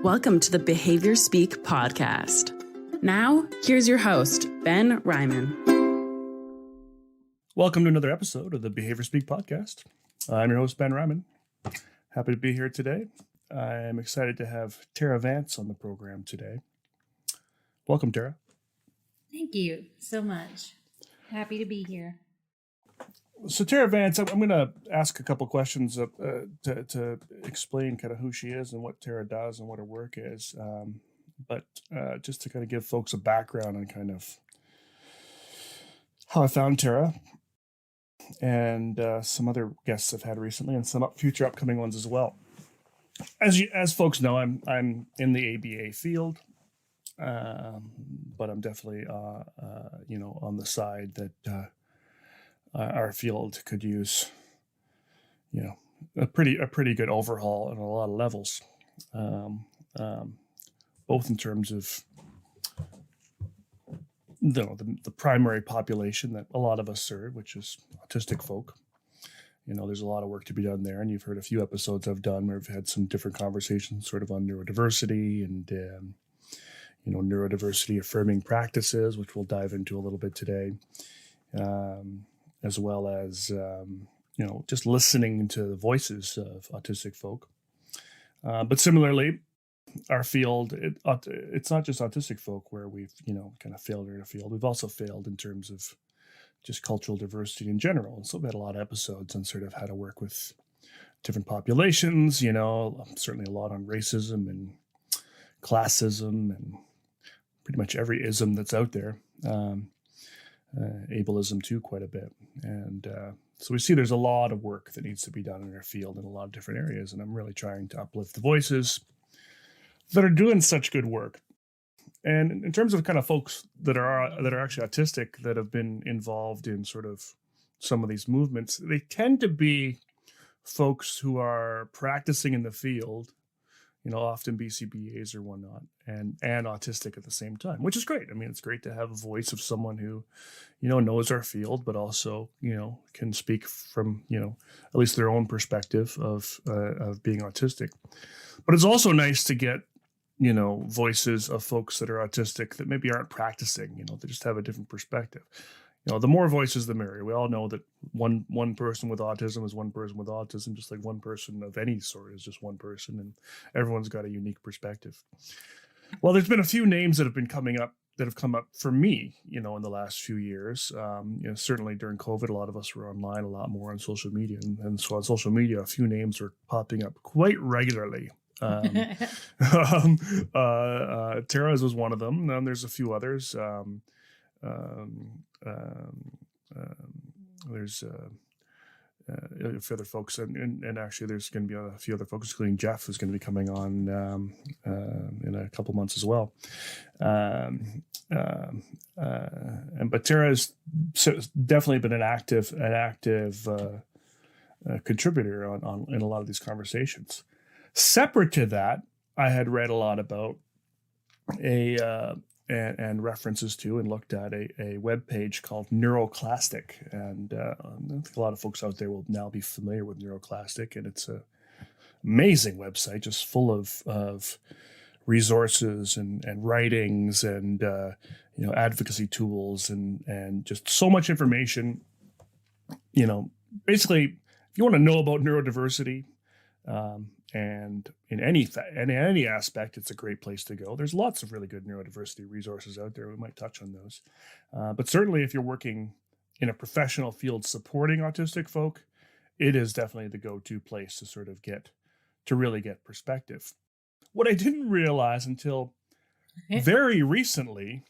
Welcome to the Behaviour Speak podcast. Now, here's your host, Ben Ryman. Welcome to another episode of the Behaviour Speak podcast. I'm your host, Ben Ryman. Happy to be here today. I'm excited to have Terra Vance on the program today. Welcome, Terra. Thank you so much. Happy to be here. So Terra Vance, I'm going to ask a couple questions to explain kind of who she is and what Terra does and what her work is. But just to kind of give folks a background on kind of how I found Terra and some other guests I've had recently and some future upcoming ones as well. As folks know, I'm in the ABA field, but I'm definitely on the side that our field could use a pretty good overhaul on a lot of levels, both in terms of the primary population that a lot of us serve, which is autistic folk. There's a lot of work to be done there, and you've heard a few episodes I've done where I've had some different conversations sort of on neurodiversity and neurodiversity affirming practices, which we'll dive into a little bit today, as well as just listening to the voices of autistic folk. But similarly, our field, it's not just autistic folk where we've kind of failed in a field. We've also failed in terms of just cultural diversity in general. And so we've had a lot of episodes on sort of how to work with different populations, certainly a lot on racism and classism and pretty much every ism that's out there. Ableism too, quite a bit. And so we see there's a lot of work that needs to be done in our field in a lot of different areas. And I'm really trying to uplift the voices that are doing such good work. And in terms of kind of folks that are actually autistic that have been involved in sort of some of these movements, they tend to be folks who are practicing in the field, often BCBAs or whatnot, and autistic at the same time, which is great. I mean, it's great to have a voice of someone who, knows our field, but also, can speak from, at least their own perspective of being autistic. But it's also nice to get, voices of folks that are autistic that maybe aren't practicing, they just have a different perspective. The more voices, the merrier. We all know that one person with autism is one person with autism, just like one person of any sort is just one person, and everyone's got a unique perspective. Well, there's been a few names that have come up for me, in the last few years. Certainly during COVID, a lot of us were online a lot more on social media, and so on social media, a few names were popping up quite regularly. Terra's was one of them. And there's a few others. There's a few other folks, and actually there's going to be a few other folks, including Jeff, who's going to be coming on in a couple months as well. But Terra's definitely been an active contributor in a lot of these conversations. Separate to that, I had read a lot about and references to and looked at a web page called Neuroclastic. And I think a lot of folks out there will now be familiar with Neuroclastic, and it's an amazing website, just full of resources and writings and advocacy tools and just so much information. Basically, if you want to know about neurodiversity, and in any aspect, it's a great place to go. There's lots of really good neurodiversity resources out there. We might touch on those. But certainly if you're working in a professional field supporting autistic folk, it is definitely the go-to place to sort of really get perspective. What I didn't realize until very recently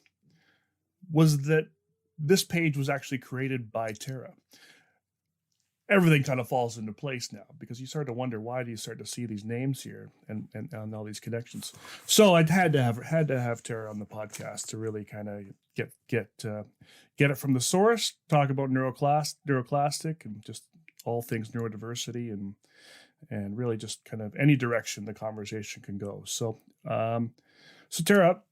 was that this page was actually created by Terra. Everything kind of falls into place now, because you start to wonder, why do you start to see these names here and all these connections? So I had to have Terra on the podcast to really kind of get it from the source, talk about neuroclastic and just all things neurodiversity and really just kind of any direction the conversation can go. So Terra,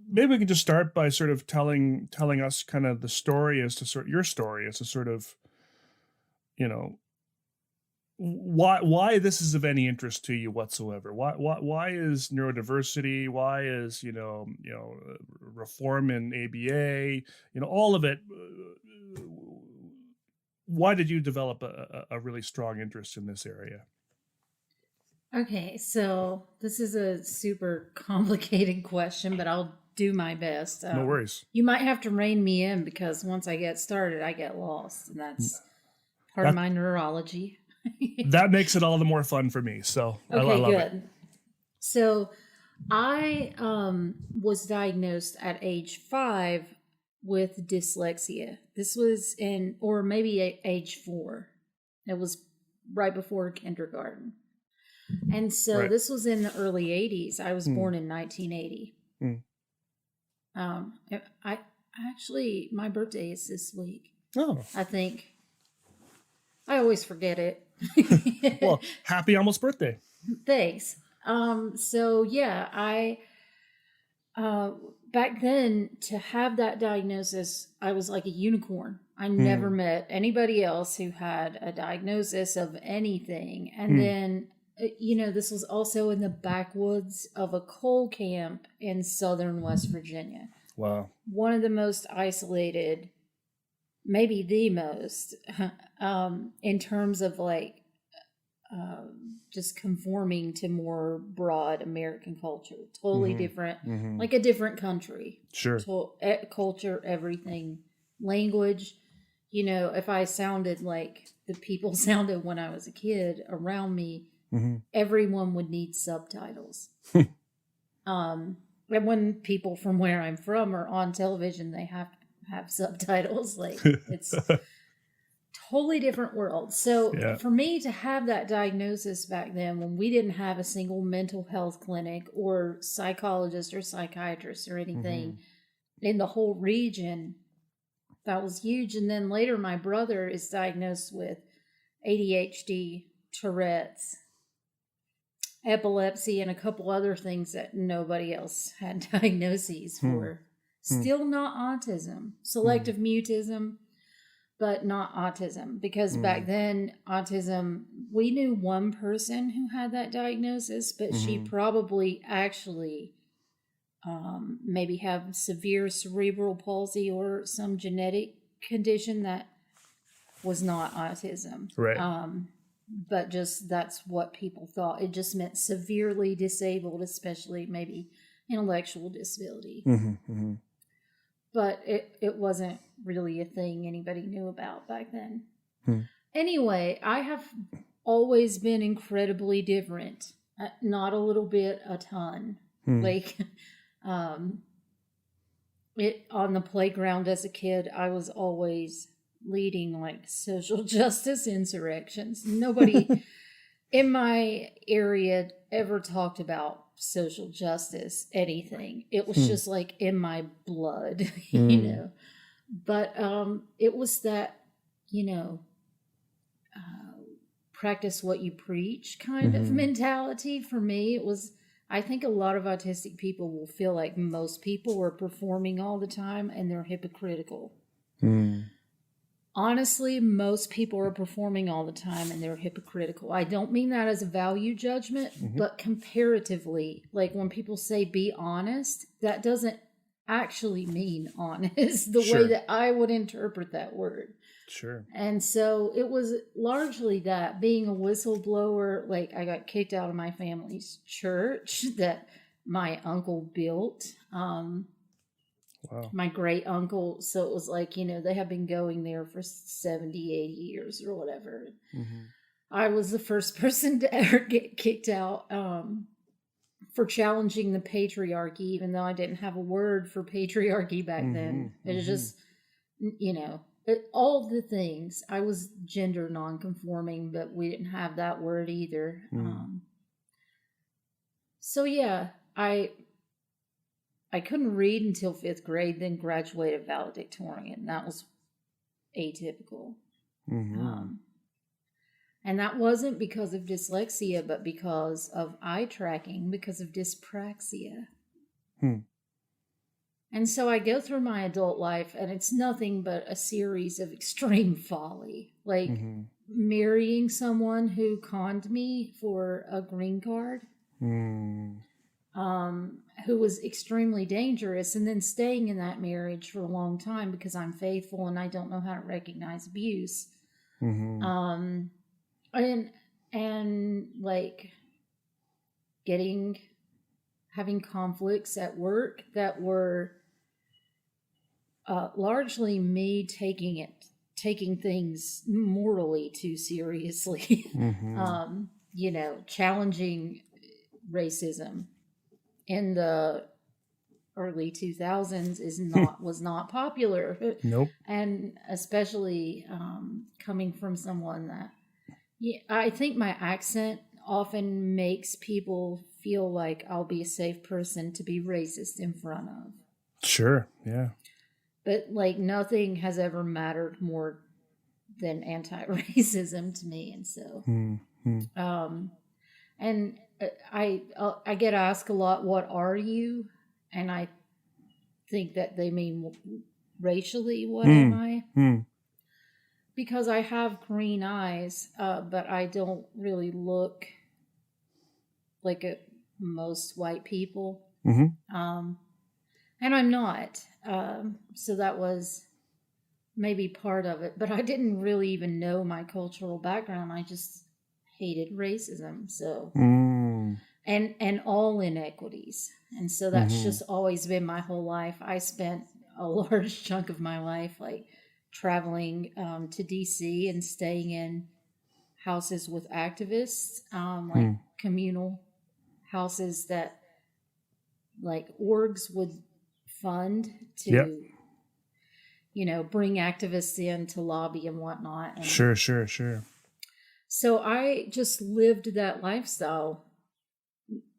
maybe we can just start by sort of telling us kind of the story as to your story as to sort of why this is of any interest to you whatsoever? Why is neurodiversity? Why is reform in ABA? All of it. Why did you develop a really strong interest in this area? Okay, so this is a super complicated question, but I'll do my best. No worries. You might have to rein me in because once I get started, I get lost, and that's part of my neurology. That makes it all the more fun for me. So okay, I love good. it. So I was diagnosed at age 5 with dyslexia. This was or maybe age 4. It was right before kindergarten. And so this was in the early 80s. I was born in 1980. I actually, my birthday is this week. Oh. I think. I always forget it. Well, happy almost birthday. Thanks. So yeah, I back then, to have that diagnosis, I was like a unicorn. I never met anybody else who had a diagnosis of anything. And then, this was also in the backwoods of a coal camp in southern West Virginia. Wow. One of the most isolated, maybe the most, in terms of like just conforming to more broad American culture. Totally different, like a different country. Sure. Culture, everything, language. If I sounded like the people sounded when I was a kid around me, everyone would need subtitles. And when people from where I'm from are on television, they have to have subtitles. Like, it's totally different world. So for me to have that diagnosis back then, when we didn't have a single mental health clinic or psychologist or psychiatrist or anything in the whole region, that was huge. And then later my brother is diagnosed with ADHD, Tourette's, epilepsy, and a couple other things that nobody else had diagnoses for. Still not autism, selective mutism, but not autism. Because back then, autism, we knew one person who had that diagnosis, but she probably actually maybe have severe cerebral palsy or some genetic condition that was not autism. Right. But just that's what people thought. It just meant severely disabled, especially maybe intellectual disability. But it wasn't really a thing anybody knew about back then. Anyway, I have always been incredibly different. Not a little bit, a ton. Like, on the playground as a kid, I was always leading like social justice insurrections. Nobody in my area ever talked about social justice, anything. It was just like in my blood, But it was that, practice what you preach kind of mentality for me. It was, I think a lot of autistic people will feel like most people are performing all the time and they're hypocritical. Honestly, most people are performing all the time and they're hypocritical. I don't mean that as a value judgment, but comparatively, like when people say be honest, that doesn't actually mean honest the way that I would interpret that word. Sure. And so it was largely that, being a whistleblower. Like, I got kicked out of my family's church that my uncle built. Wow. My great uncle. So it was like, they have been going there for 70, 80 years or whatever. I was the first person to ever get kicked out for challenging the patriarchy, even though I didn't have a word for patriarchy back then. It was just, all the things. I was gender nonconforming, but we didn't have that word either. So yeah, I couldn't read until 5th grade, then graduated valedictorian. That was atypical. And that wasn't because of dyslexia, but because of eye tracking, because of dyspraxia. And so I go through my adult life, and it's nothing but a series of extreme folly, like marrying someone who conned me for a green card, who was extremely dangerous, and then staying in that marriage for a long time because I'm faithful and I don't know how to recognize abuse. And like having conflicts at work that were largely me taking things morally too seriously. Challenging racism in the early 2000s was not popular. Nope. And especially coming from someone that, I think my accent often makes people feel like I'll be a safe person to be racist in front of. Sure, yeah. But like nothing has ever mattered more than anti-racism to me. And so, and I get asked a lot, what are you? And I think that they mean racially, what am I? Because I have green eyes, but I don't really look like most white people. And I'm not. So that was maybe part of it. But I didn't really even know my cultural background. I just hated racism. So, and all inequities. And so that's just always been my whole life. I spent a large chunk of my life like traveling to DC and staying in houses with activists, like communal houses that like orgs would fund to, bring activists in to lobby and whatnot. And sure. so I just lived that lifestyle,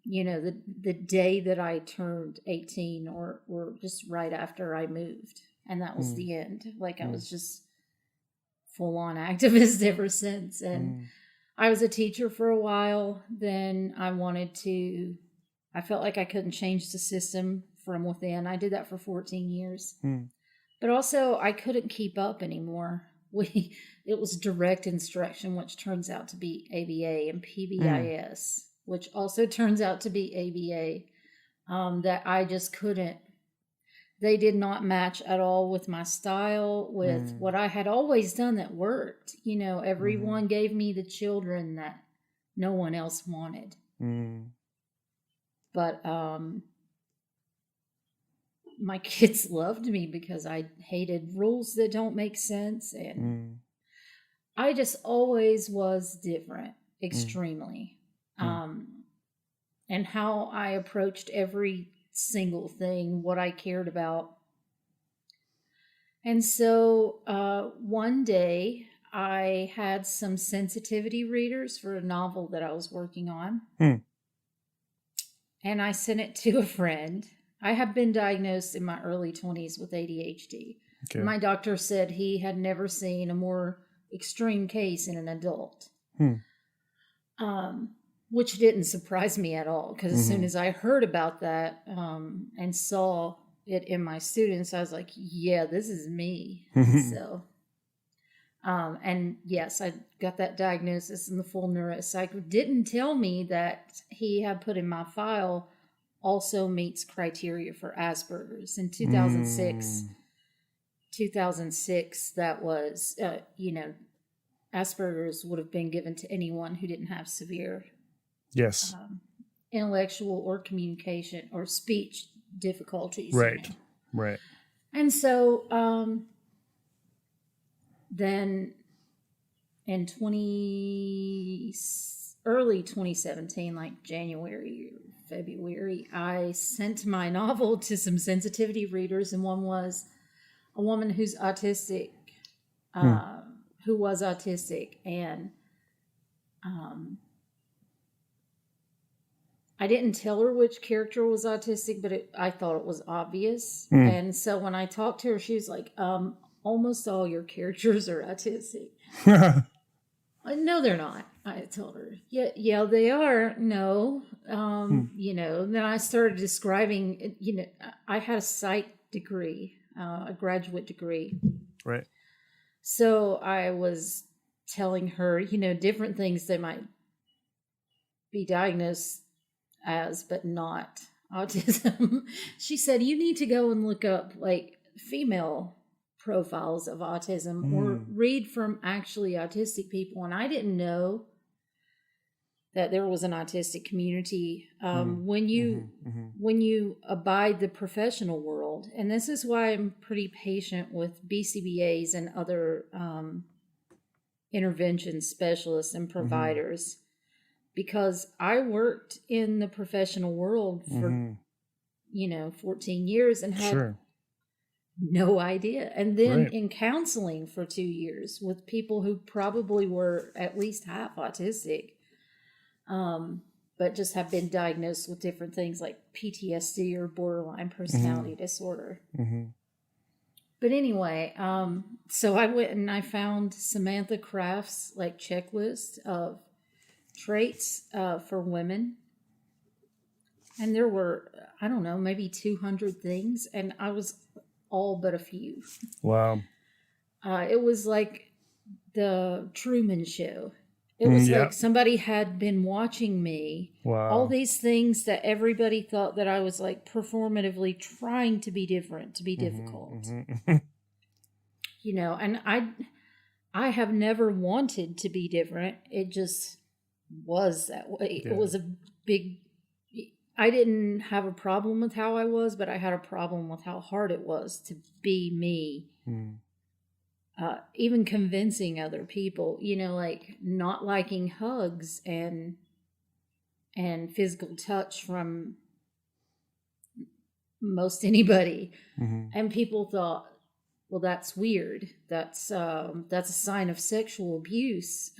the day that I turned 18 or just right after I moved. And that was the end. Like I was just full on activist ever since. And I was a teacher for a while. Then I felt like I couldn't change the system from within. I did that for 14 years. But also I couldn't keep up anymore. It was direct instruction, which turns out to be ABA, and PBIS, which also turns out to be ABA, that I just couldn't. They did not match at all with my style, with what I had always done that worked. Everyone gave me the children that no one else wanted. But my kids loved me because I hated rules that don't make sense. And I just always was different, extremely. And how I approached every single thing, what I cared about. And so one day I had some sensitivity readers for a novel that I was working on. And I sent it to a friend. I have been diagnosed in my early 20s with ADHD. Okay. My doctor said he had never seen a more extreme case in an adult. Which didn't surprise me at all, because as soon as I heard about that and saw it in my students, I was like, yeah, this is me. So, and yes, I got that diagnosis, and the full neuropsych didn't tell me that he had put in my file also meets criteria for Asperger's. In 2006, that was, Asperger's would have been given to anyone who didn't have severe intellectual or communication or speech difficulties. Right. And so then in early 2017, like January or February, I sent my novel to some sensitivity readers, and one was a woman who's autistic, who was autistic, and I didn't tell her which character was autistic, but I thought it was obvious. And so when I talked to her, she was like, almost all your characters are autistic. No, they're not. I told her, yeah, they are. No, then I started describing, I had a psych degree, a graduate degree. Right. So I was telling her, different things they might be diagnosed as, but not autism. She said, you need to go and look up like female profiles of autism or read from actually autistic people. And I didn't know that there was an autistic community. When you abide the professional world, and this is why I'm pretty patient with BCBAs and other intervention specialists and providers, because I worked in the professional world for 14 years and had no idea. And then in counseling for 2 years with people who probably were at least half autistic, but just have been diagnosed with different things like PTSD or borderline personality disorder. But anyway, so I went and I found Samantha Craft's like checklist of traits for women. And there were, I don't know, maybe 200 things. And I was all but a few. Wow. It was like the Truman Show. It was like somebody had been watching me. Wow. All these things that everybody thought that I was like performatively trying to be different, to be difficult. And I have never wanted to be different. It just was that way. Yeah. It was I didn't have a problem with how I was, but I had a problem with how hard it was to be me. Even convincing other people, like not liking hugs and physical touch from most anybody. And people thought, well, that's weird. That's a sign of sexual abuse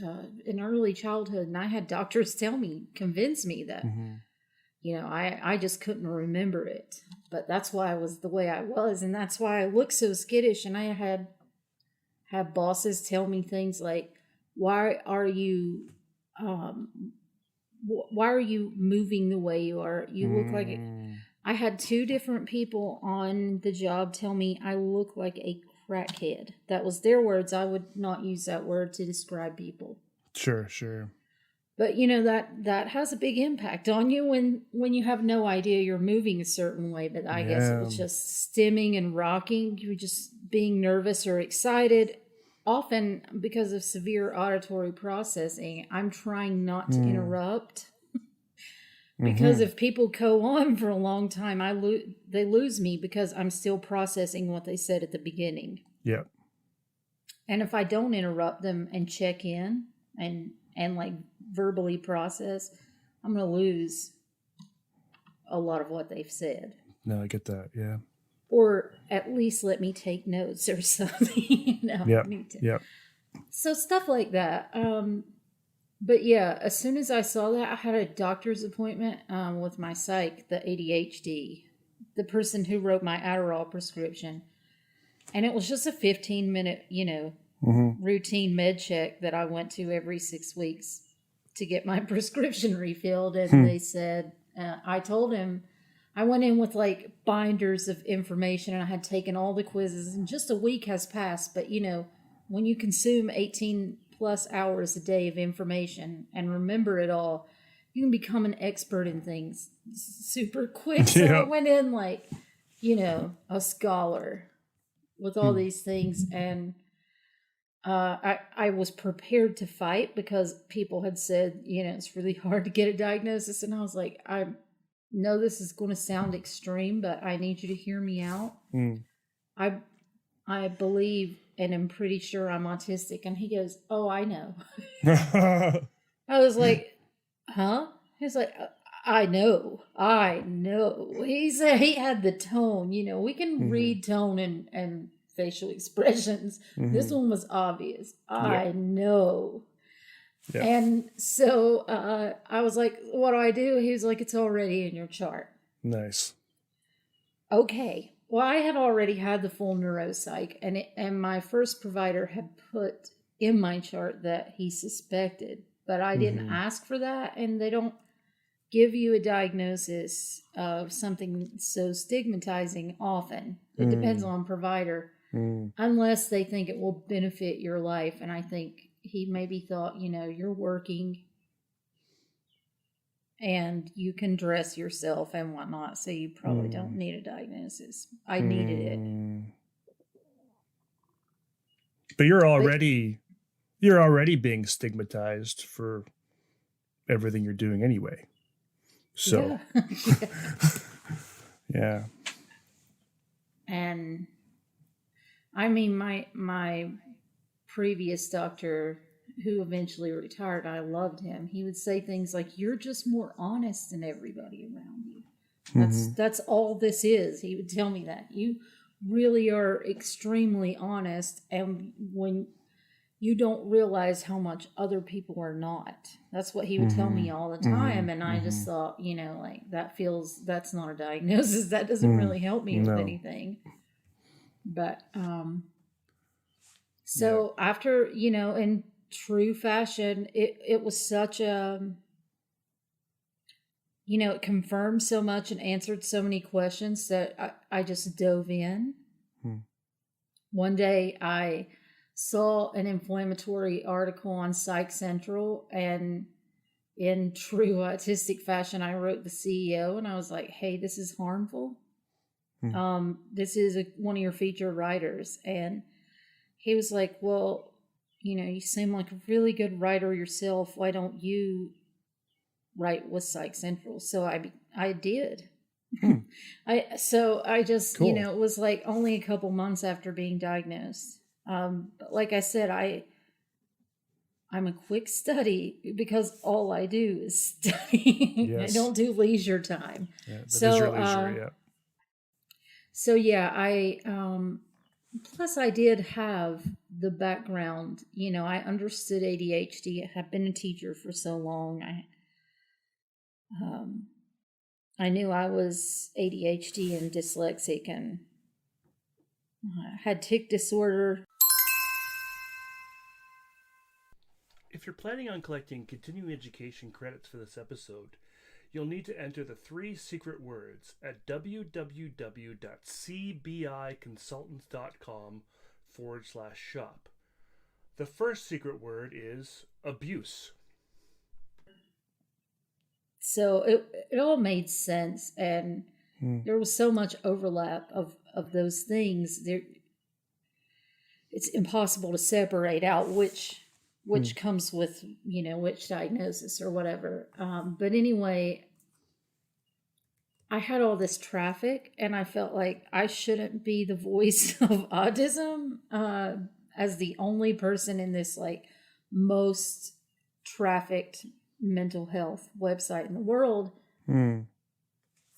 in early childhood. And I had doctors convince me that, I just couldn't remember it. But that's why I was the way I was. And that's why I looked so skittish. And I had bosses tell me things like, why are you moving the way you are? You look like it. I had 2 different people on the job tell me I look like a crackhead. That was their words. I would not use that word to describe people. Sure. But that has a big impact on you when you have no idea you're moving a certain way. But I guess it was just stimming and rocking. You were just being nervous or excited. Often because of severe auditory processing, I'm trying not to interrupt. Because if people go on for a long time, they lose me because I'm still processing what they said at the beginning. Yeah. And if I don't interrupt them and check in and like verbally process, I'm going to lose a lot of what they've said. No, I get that. Yeah. Or at least let me take notes or something. Yeah. So stuff like that. But yeah, as soon as I saw that, I had a doctor's appointment with my psych, the ADHD, the person who wrote my Adderall prescription. And it was just a 15-minute, routine med check that I went to every 6 weeks to get my prescription refilled. And they said, I told him, I went in with like binders of information and I had taken all the quizzes and just a week has passed. But, when you consume 18 plus hours a day of information and remember it all, you can become an expert in things super quick. So I went in like, a scholar with all these things. And I was prepared to fight because people had said, it's really hard to get a diagnosis. And I was like, I know this is going to sound extreme, but I need you to hear me out. I believe and I'm pretty sure I'm autistic. And he goes, oh, I know. I was like, huh? He's like, I know. He said he had the tone. We can read tone and facial expressions. This one was obvious. I know. Yeah. And so I was like, what do I do? He was like, it's already in your chart. Nice. Okay. Well, I had already had the full neuropsych, and my first provider had put in my chart that he suspected, but I didn't ask for that, and they don't give you a diagnosis of something so stigmatizing often. It depends on provider, unless they think it will benefit your life. And I think he maybe thought, you're working and you can dress yourself and whatnot, so you probably don't need a diagnosis. I needed it. But you're already being stigmatized for everything you're doing anyway. So yeah. And I mean, my previous doctor, who eventually retired, I loved him. He would say things like, "You're just more honest than everybody around you." That's all this is. He would tell me that. You really are extremely honest, and when you don't realize how much other people are not. That's what he would tell me all the time. And I just thought, that's not a diagnosis. That doesn't really help me with anything. But so after, in true fashion, it was such a, it confirmed so much and answered so many questions that I just dove in. One day I saw an inflammatory article on Psych Central, and in true autistic fashion, I wrote the CEO and I was like, "Hey, this is harmful. This is one of your featured writers." And he was like, "Well, you seem like a really good writer yourself. Why don't you write with Psych Central?" So I did. I just, cool. It was like only a couple months after being diagnosed. But like I said, I'm a quick study because all I do is study. Yes. I don't do leisure time. Yeah, that is your leisure, So yeah, plus I did have the background, I understood ADHD. I have been a teacher for so long. I knew I was ADHD and dyslexic, and had tic disorder. If you're planning on collecting continuing education credits for this episode, you'll need to enter the 3 secret words at www.cbiconsultants.com/shop. The first secret word is abuse. So it all made sense, and there was so much overlap of those things. It's impossible to separate out which comes with, which diagnosis or whatever. But anyway, I had all this traffic, and I felt like I shouldn't be the voice of autism as the only person in this most trafficked mental health website in the world.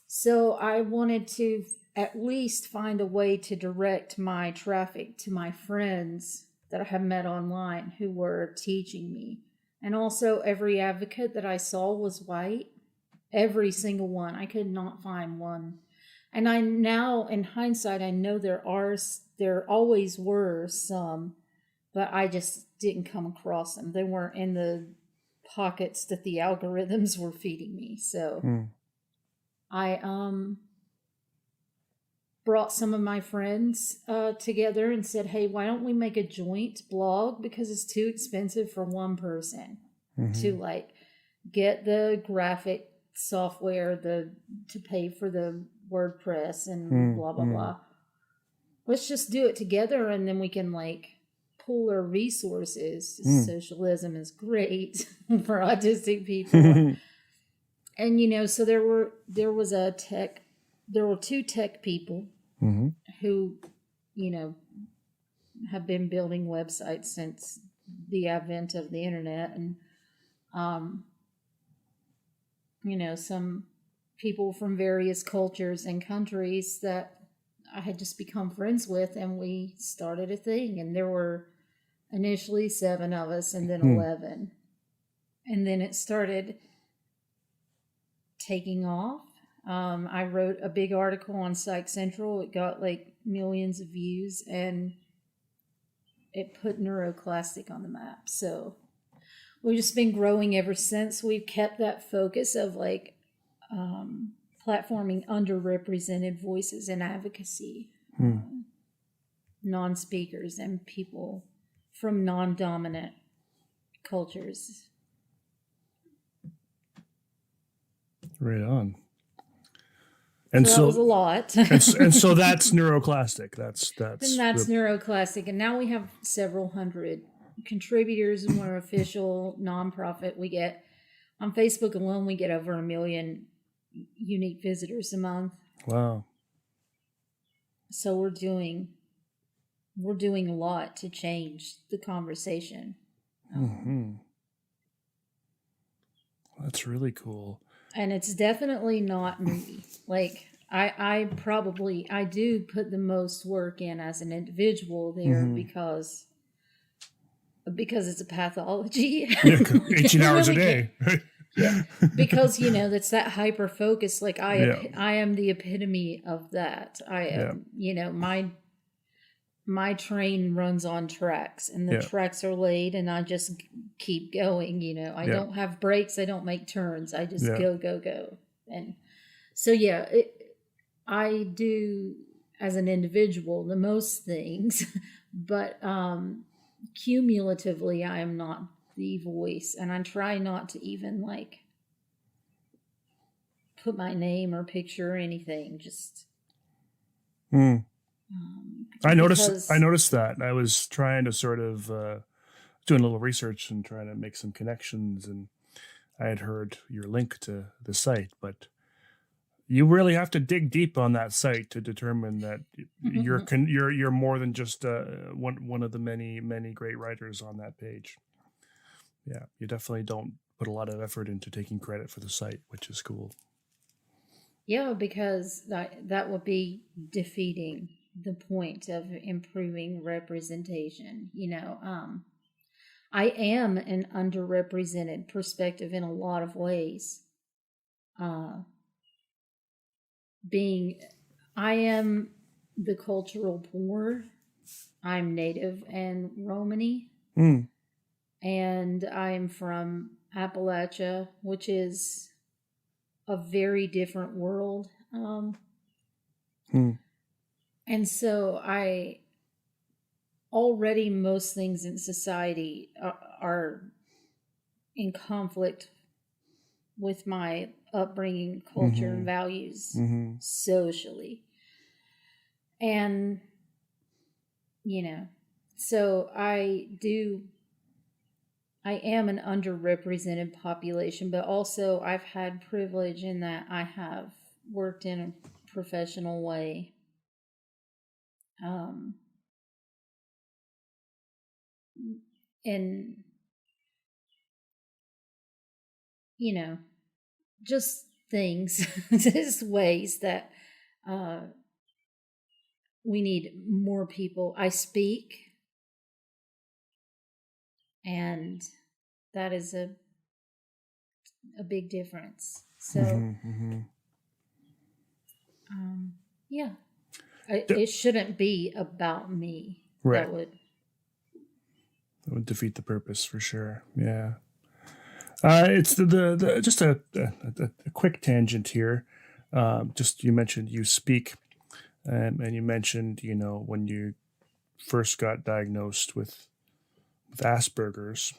So I wanted to at least find a way to direct my traffic to my friends that I have met online who were teaching me. And also every advocate that I saw was white. Every single one. I could not find one. And I now, in hindsight, I know there always were some, but I just didn't come across them. They weren't in the pockets that the algorithms were feeding me. So I brought some of my friends together and said, "Hey, why don't we make a joint blog, because it's too expensive for one person to get the graphic software, to pay for the WordPress and blah blah blah. Let's just do it together, and then we can pool our resources. Socialism is great for autistic people." And so there were 2 tech people who have been building websites since the advent of the internet, and some people from various cultures and countries that I had just become friends with, and we started a thing. And there were initially 7 of us, and then 11, and then it started taking off. I wrote a big article on Psych Central. It got millions of views, and it put neuroclastic on the map. So we've just been growing ever since. We've kept that focus of platforming underrepresented voices in advocacy, non-speakers and people from non-dominant cultures. Right on. And so that was a lot. and so that's neuroclastic. That's neuroclastic. And now we have several hundred contributors, and we're official nonprofit. We get on Facebook alone, we get over 1 million unique visitors a month. Wow. So we're doing a lot to change the conversation. That's really cool. And it's definitely not me. Like I do put the most work in as an individual there because it's a pathology. Yeah, 18 hours a day. Yeah, because that's that hyper focus. Like I am the epitome of that. I am, my train runs on tracks, and the tracks are laid, and I just keep going. I don't have brakes. I don't make turns. I just go. And so I do as an individual the most things, but cumulatively I am not the voice, and I try not to even like put my name or picture or anything. Just I noticed that. I was trying to sort of doing a little research and trying to make some connections, and I had heard your link to the site, but you really have to dig deep on that site to determine that you're more than just one of the many great writers on that page. Yeah, you definitely don't put a lot of effort into taking credit for the site, which is cool. Yeah, because that would be defeating the point of improving representation. I am an underrepresented perspective in a lot of ways. I am the cultural poor. I'm Native and Romani. And I'm from Appalachia, which is a very different world. And so most things in society are in conflict with my upbringing, culture, and values socially. And, so I am an underrepresented population, but also I've had privilege in that I have worked in a professional way. And, just things, just ways that we need more people. I speak, and that is a big difference. So, it shouldn't be about me. Right. That would defeat the purpose for sure. Yeah. It's the just a quick tangent here. Just you mentioned you speak, and you mentioned when you first got diagnosed with Asperger's.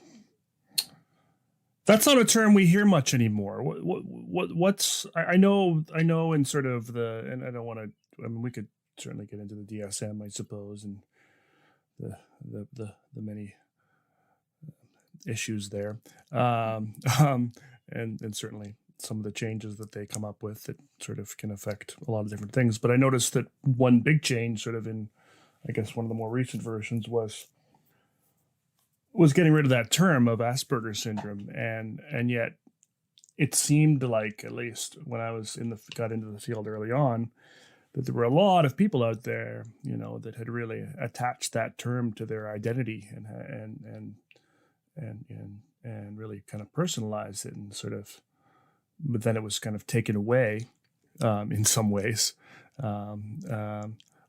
That's not a term we hear much anymore. What's I know in sort of and I don't want to. I mean, we could certainly get into the DSM, I suppose, and the many issues there, and certainly some of the changes that they come up with that sort of can affect a lot of different things. But I noticed that one big change, sort of in, I guess, one of the more recent versions was getting rid of that term of Asperger's syndrome, and yet it seemed like, at least when I was got into the field early on, that there were a lot of people out there, that had really attached that term to their identity and really kind of personalized it, and sort of, but then it was kind of taken away in some ways. What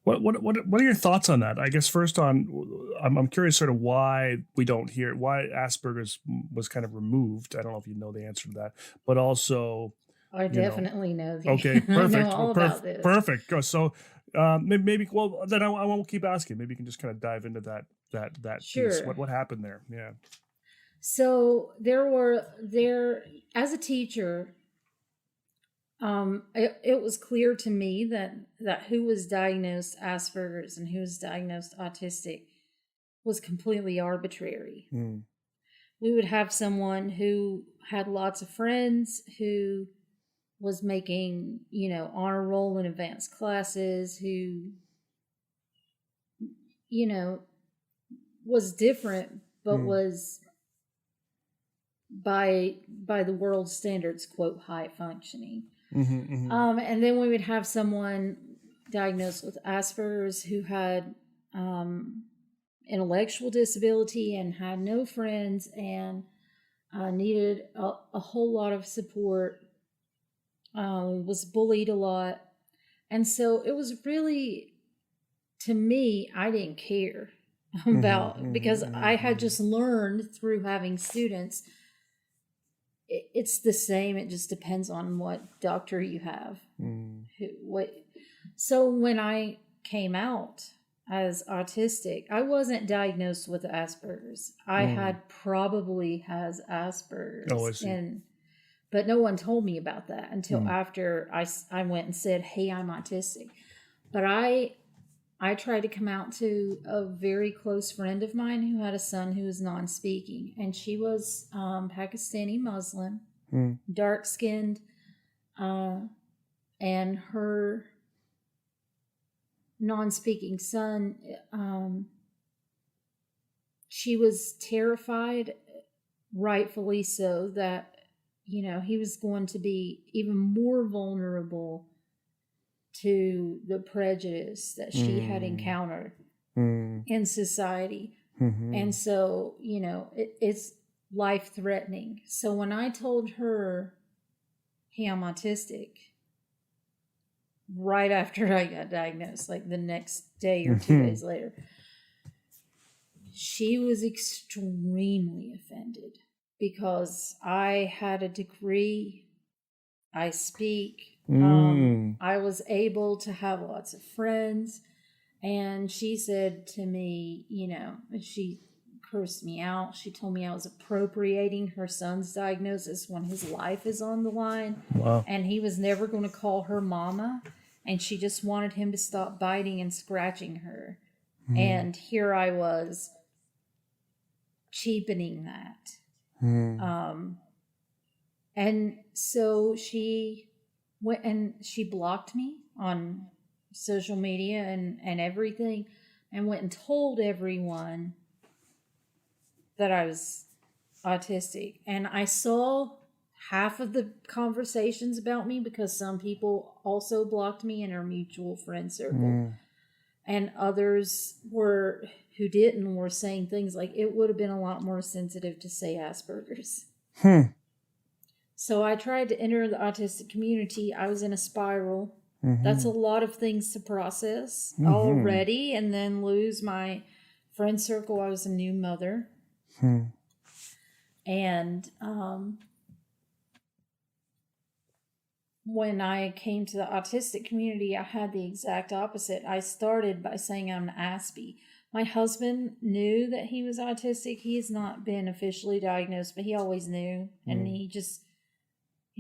are your thoughts on that? I guess first I'm curious sort of why Asperger's was kind of removed. I don't know if you know the answer to that, but also I definitely know these. Okay, perfect. I know all about this. Perfect. So maybe well then I won't keep asking. Maybe you can just kind of dive into that piece. Sure. What happened there? Yeah. So there as a teacher, it was clear to me that who was diagnosed Asperger's and who was diagnosed autistic was completely arbitrary. Mm. We would have someone who had lots of friends, who was making, honor roll in advanced classes, who, was different, but was by the world standards, quote, high functioning. Mm-hmm, mm-hmm. And then we would have someone diagnosed with Asperger's who had intellectual disability and had no friends and needed a whole lot of support, was bullied a lot. And so it was really, to me, I didn't care about, because I had just learned through having students, it's the same. It just depends on what doctor you have. So when I came out as autistic, I wasn't diagnosed with Asperger's. I had probably has Asperger's. Oh, I see. But no one told me about that until after I went and said, hey, I'm autistic. But I tried to come out to a very close friend of mine who had a son who was non-speaking. And she was Pakistani Muslim, dark-skinned, and her non-speaking son, she was terrified, rightfully so, that he was going to be even more vulnerable to the prejudice that she had encountered in society. And so, it's life-threatening. So when I told her, hey, I'm autistic, right after I got diagnosed, like the next day or 2 days later, she was extremely offended because I had a degree, I speak, I was able to have lots of friends, and she said to me, she cursed me out. She told me I was appropriating her son's diagnosis when his life is on the line. Wow. And he was never going to call her mama, and she just wanted him to stop biting and scratching her. And here I was cheapening that. And so she went and she blocked me on social media and everything, and went and told everyone that I was autistic. And I saw half of the conversations about me because some people also blocked me in our mutual friend circle. And others who didn't were saying things like, it would have been a lot more sensitive to say Asperger's. So I tried to enter the autistic community. I was in a spiral. That's a lot of things to process already, and then lose my friend circle. I was a new mother. And when I came to the autistic community, I had the exact opposite. I started by saying I'm an Aspie. My husband knew that he was autistic. He has not been officially diagnosed, but he always knew. And he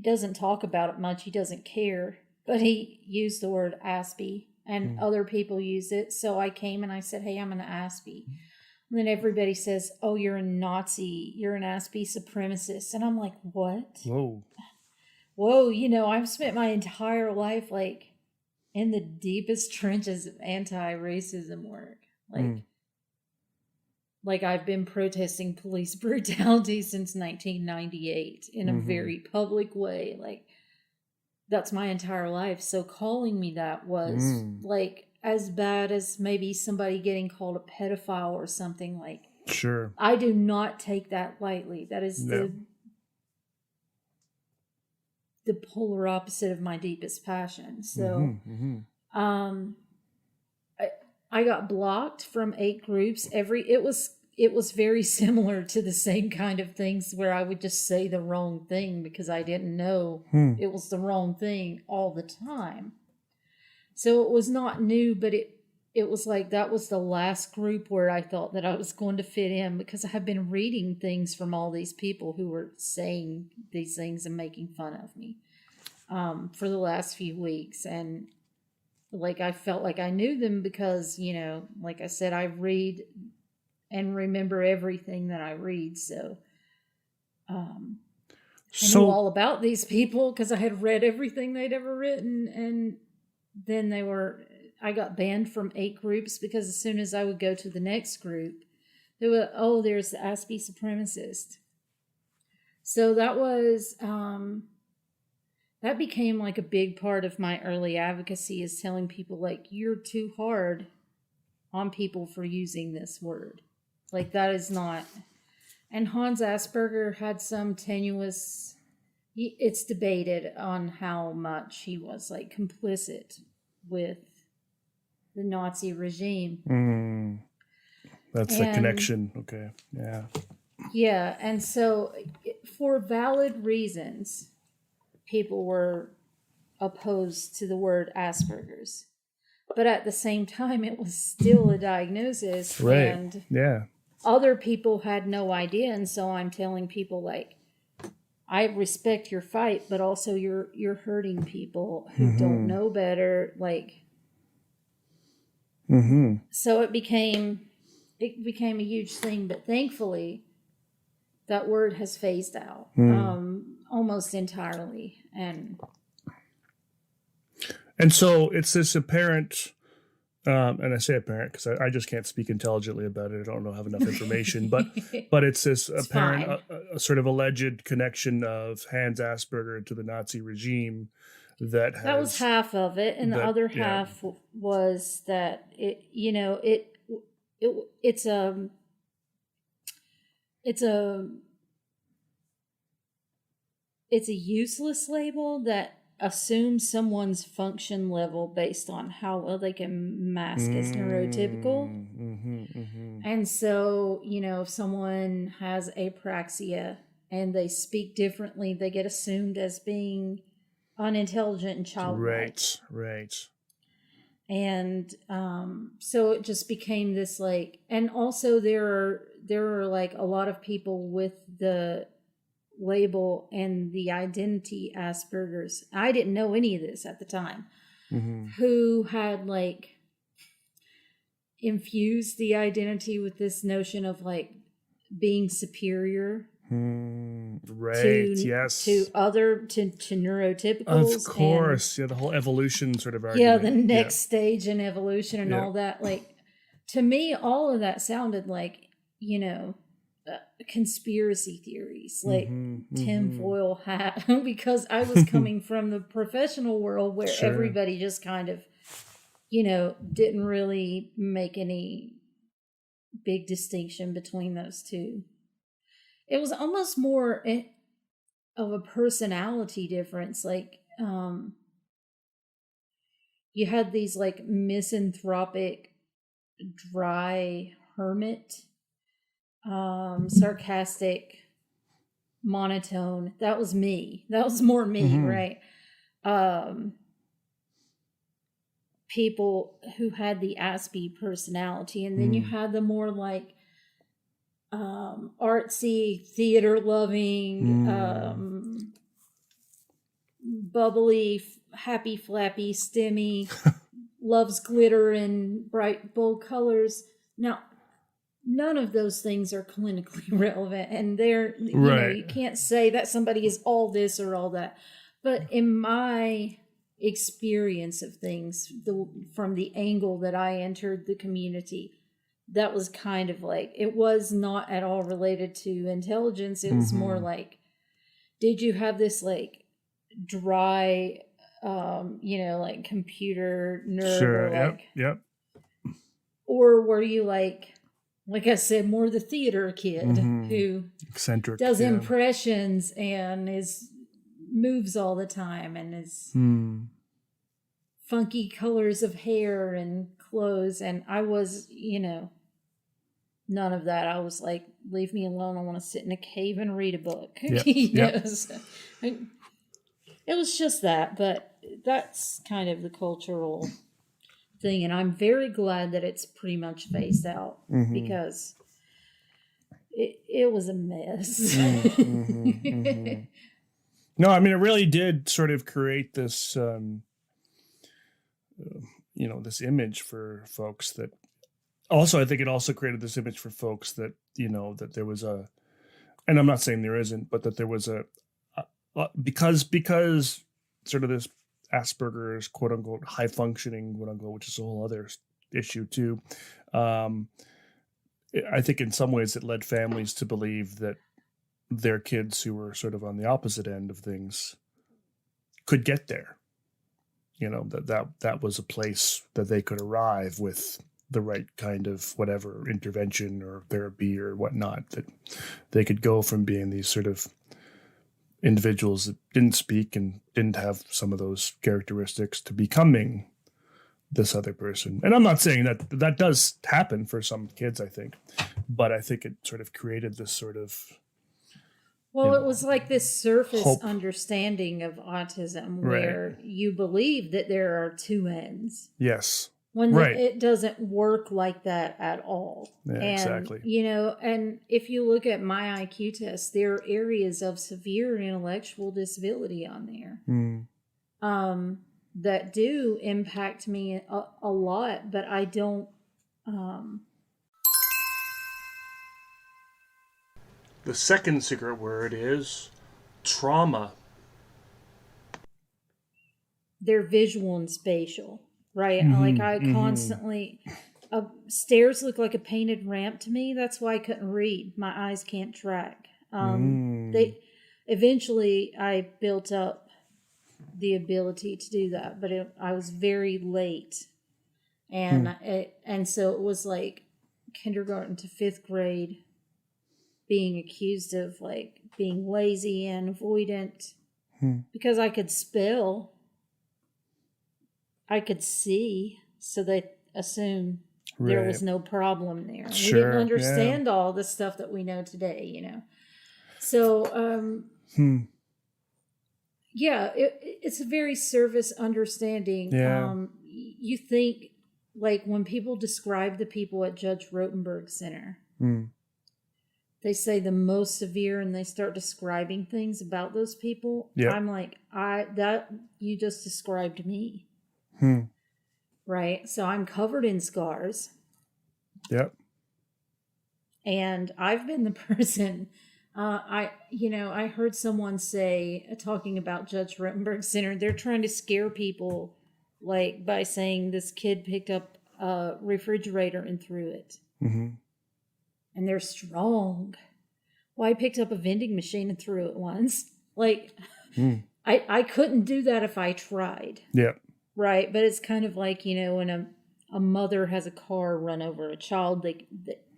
doesn't talk about it much. He doesn't care. But he used the word Aspie, and other people use it. So I came and I said, hey, I'm an Aspie. And then everybody says, oh, you're a Nazi. You're an Aspie supremacist. And I'm like, what? Whoa, I've spent my entire life, like, in the deepest trenches of anti-racism work. Like I've been protesting police brutality since 1998 in a very public way. Like, that's my entire life. So calling me that was like as bad as maybe somebody getting called a pedophile or something. Like, sure, I do not take that lightly. That is the polar opposite of my deepest passion. So, I got blocked from 8 groups. It was it was very similar to the same kind of things where I would just say the wrong thing because I didn't know it was the wrong thing all the time. So it was not new, but it was like that was the last group where I thought that I was going to fit in, because I had been reading things from all these people who were saying these things and making fun of me for the last few weeks. And like I felt like I knew them because, you know, like I said, I read and remember everything that I read. So I knew all about these people because I had read everything they'd ever written. And then I got banned from 8 groups because as soon as I would go to the next group, there's the ASPE supremacist. So that was, that became like a big part of my early advocacy, is telling people like, you're too hard on people for using this word. Like that is not. And Hans Asperger had some tenuous, it's debated on how much he was like complicit with the Nazi regime. That's the connection. Okay. Yeah. Yeah. And so for valid reasons, people were opposed to the word Asperger's. But at the same time, it was still a diagnosis. Right. And yeah. Other people had no idea. And so I'm telling people like, I respect your fight, but also you're hurting people who don't know better. Like, so it became a huge thing. But thankfully, that word has phased out almost entirely. And so it's this apparent, and I say apparent because I just can't speak intelligently about it. I don't have enough information, but it's this apparent, sort of alleged connection of Hans Asperger to the Nazi regime that was half of it, and the other half was that it's a useless label that assumes someone's function level based on how well they can mask as neurotypical. And so, if someone has apraxia and they speak differently, they get assumed as being unintelligent and childlike. Right. And so it just became this like, and also there are like a lot of people with the label and the identity Asperger's. I didn't know any of this at the time. Who had like infused the identity with this notion of like being superior to neurotypicals. Of course. The whole evolution sort of argument. Yeah, the next stage in evolution and all that. Like, to me, all of that sounded like, conspiracy theories, like tinfoil hat, because I was coming from the professional world where everybody just kind of, didn't really make any big distinction between those two. It was almost more of a personality difference. Like, you had these like misanthropic, dry hermit, sarcastic, monotone. That was me. That was more me, right? People who had the Aspie personality, and then you had the more like artsy, theater loving, bubbly, happy, flappy, stemmy, loves glitter and bright, bold colors. Now, none of those things are clinically relevant, and they're, you can't say that somebody is all this or all that. But in my experience of things, from the angle that I entered the community, that was kind of like, it was not at all related to intelligence. It was more like, did you have this like dry, like computer nerd? Sure. Or like, Yep. Or were you like I said, more the theater kid who eccentric, does impressions and moves all the time and is funky colors of hair and clothes. And I was, none of that. I was like, leave me alone. I want to sit in a cave and read a book. Yep. It was just that, but that's kind of the cultural thing. And I'm very glad that it's pretty much phased out because it was a mess. No, I mean, it really did sort of create this, this image for folks that also, I think it also created this image for folks that, that there was and I'm not saying there isn't, but that there was because sort of this Asperger's, quote unquote, high functioning, quote unquote, which is a whole other issue too. I think in some ways it led families to believe that their kids who were sort of on the opposite end of things could get there. That was a place that they could arrive with the right kind of whatever intervention or therapy or whatnot, that they could go from being these sort of individuals that didn't speak and didn't have some of those characteristics to becoming this other person. And I'm not saying that does happen for some kids, I think, but I think it sort of created this sort of, it was like this surface hope. Understanding of autism where you believe that there are two ends. Yes. When it doesn't work like that at all. Yeah, and, exactly. And if you look at my IQ test, there are areas of severe intellectual disability on there that do impact me a lot, but I don't. The second secret word is trauma. They're visual and spatial. Right. Like I constantly, stairs look like a painted ramp to me. That's why I couldn't read. My eyes can't track. Eventually I built up the ability to do that, but I was very late. And so it was like kindergarten to 5th grade being accused of like being lazy and avoidant because I could spell. I could see, so they assumed there was no problem there. Sure, we didn't understand all the stuff that we know today, So, it's a very surface understanding. Yeah. You think, like, when people describe the people at Judge Rotenberg Center, they say the most severe, and they start describing things about those people. Yep. I'm like, you just described me. Right. So I'm covered in scars. Yep. And I've been the person, I heard someone say, talking about Judge Rotenberg Center, they're trying to scare people, like, by saying this kid picked up a refrigerator and threw it. And they're strong. Well, I picked up a vending machine and threw it once. Like, I couldn't do that if I tried. Yep. Right, but it's kind of like, when a mother has a car run over a child,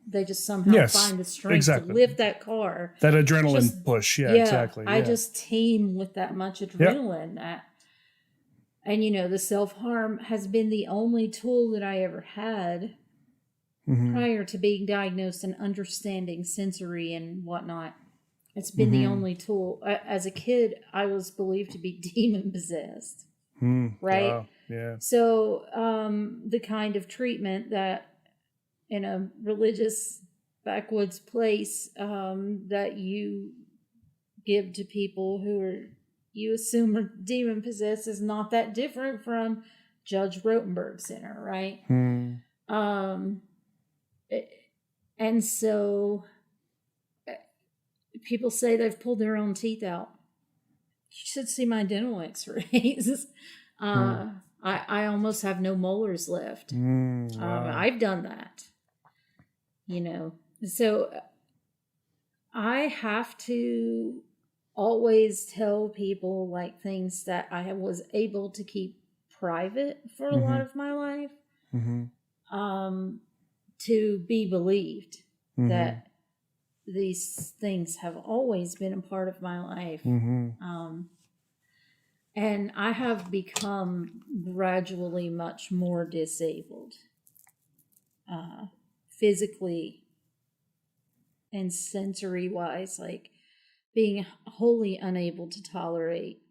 they just somehow find the strength to lift that car. That adrenaline push, exactly. I just team with that much adrenaline. And, the self-harm has been the only tool that I ever had prior to being diagnosed and understanding sensory and whatnot. It's been the only tool. As a kid, I was believed to be demon-possessed. Right? Wow. Yeah. So the kind of treatment that in a religious backwoods place that you give to people who you assume are demon possessed is not that different from Judge Rotenberg Center, right? And so people say they've pulled their own teeth out. You should see my dental x-rays. I almost have no molars left. Wow. I've done that. So I have to always tell people like things that I was able to keep private for a lot of my life, to be believed that these things have always been a part of my life. And I have become gradually much more disabled, physically and sensory wise, like being wholly unable to tolerate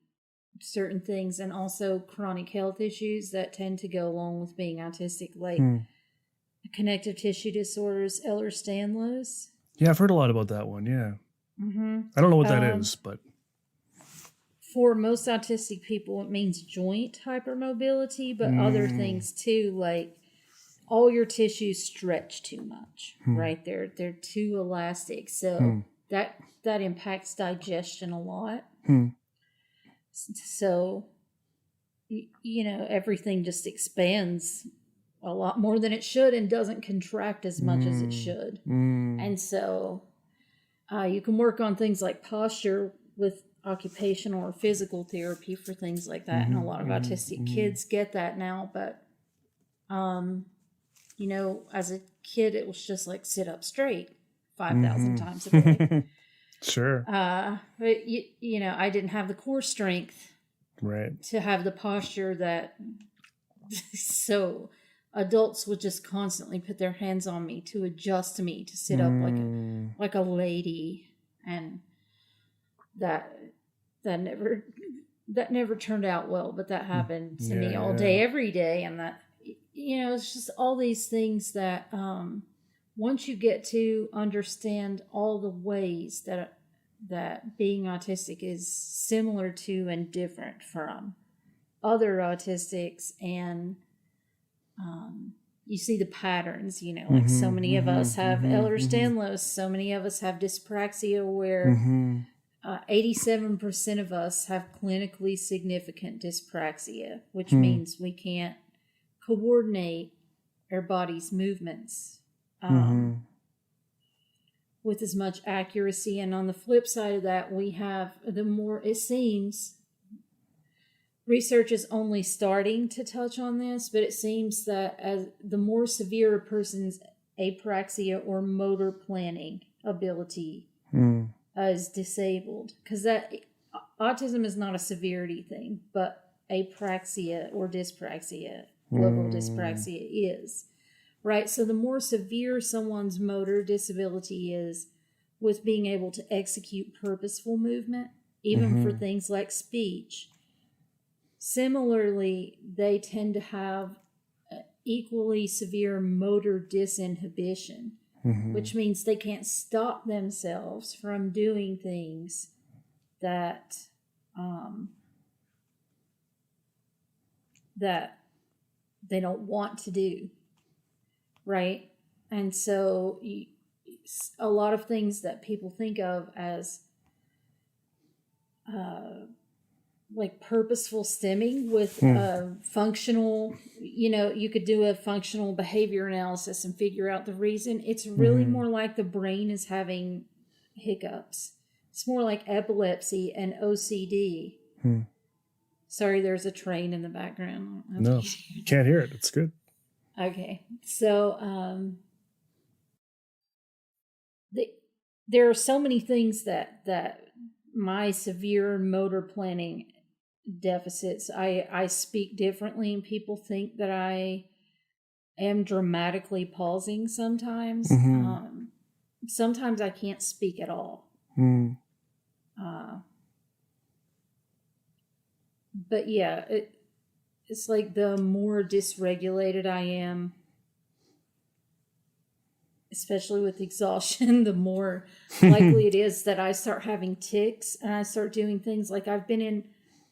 certain things, and also chronic health issues that tend to go along with being autistic, like connective tissue disorders, Ehlers-Danlos. Yeah, I've heard a lot about that one. Yeah. Mm-hmm. I don't know what that is, but for most autistic people, it means joint hypermobility, but other things too, like all your tissues stretch too much, right? They're too elastic, so that impacts digestion a lot. So, you know, everything just expands a lot more than it should and doesn't contract as much as it should. And so you can work on things like posture with occupational or physical therapy for things like that. And a lot of autistic kids get that now. But, you know, as a kid, it was just like sit up straight 5,000 times a day. Sure. But, you know, I didn't have the core strength to have the posture that... So adults would just constantly put their hands on me to adjust me to sit up like a lady, and that never turned out well, but that happened to me all day, every day. And that, you know, it's just all these things that once you get to understand all the ways that being autistic is similar to and different from other autistics, and you see the patterns, you know, like so many of us have Ehlers-Danlos, so many of us have dyspraxia, where 87% of us have clinically significant dyspraxia, which means we can't coordinate our body's movements with as much accuracy. And on the flip side of that, we have, the more, it seems, research is only starting to touch on this, but it seems that as the more severe a person's apraxia or motor planning ability is disabled, because that autism is not a severity thing, but apraxia or dyspraxia, global dyspraxia is, right? So the more severe someone's motor disability is with being able to execute purposeful movement, even for things like speech, similarly, they tend to have equally severe motor disinhibition, which means they can't stop themselves from doing things that that they don't want to do, right? And so a lot of things that people think of as like purposeful stimming with functional, you know, you could do a functional behavior analysis and figure out the reason. It's really more like the brain is having hiccups. It's more like epilepsy and OCD. Sorry, there's a train in the background. No, you can't hear it. It's good. Okay. So there are so many things that my severe motor planning deficits, I speak differently, and people think that I am dramatically pausing sometimes. Sometimes I can't speak at all. But yeah, it's like the more dysregulated I am, especially with exhaustion, the more likely it is that I start having tics, and I start doing things like, I've been in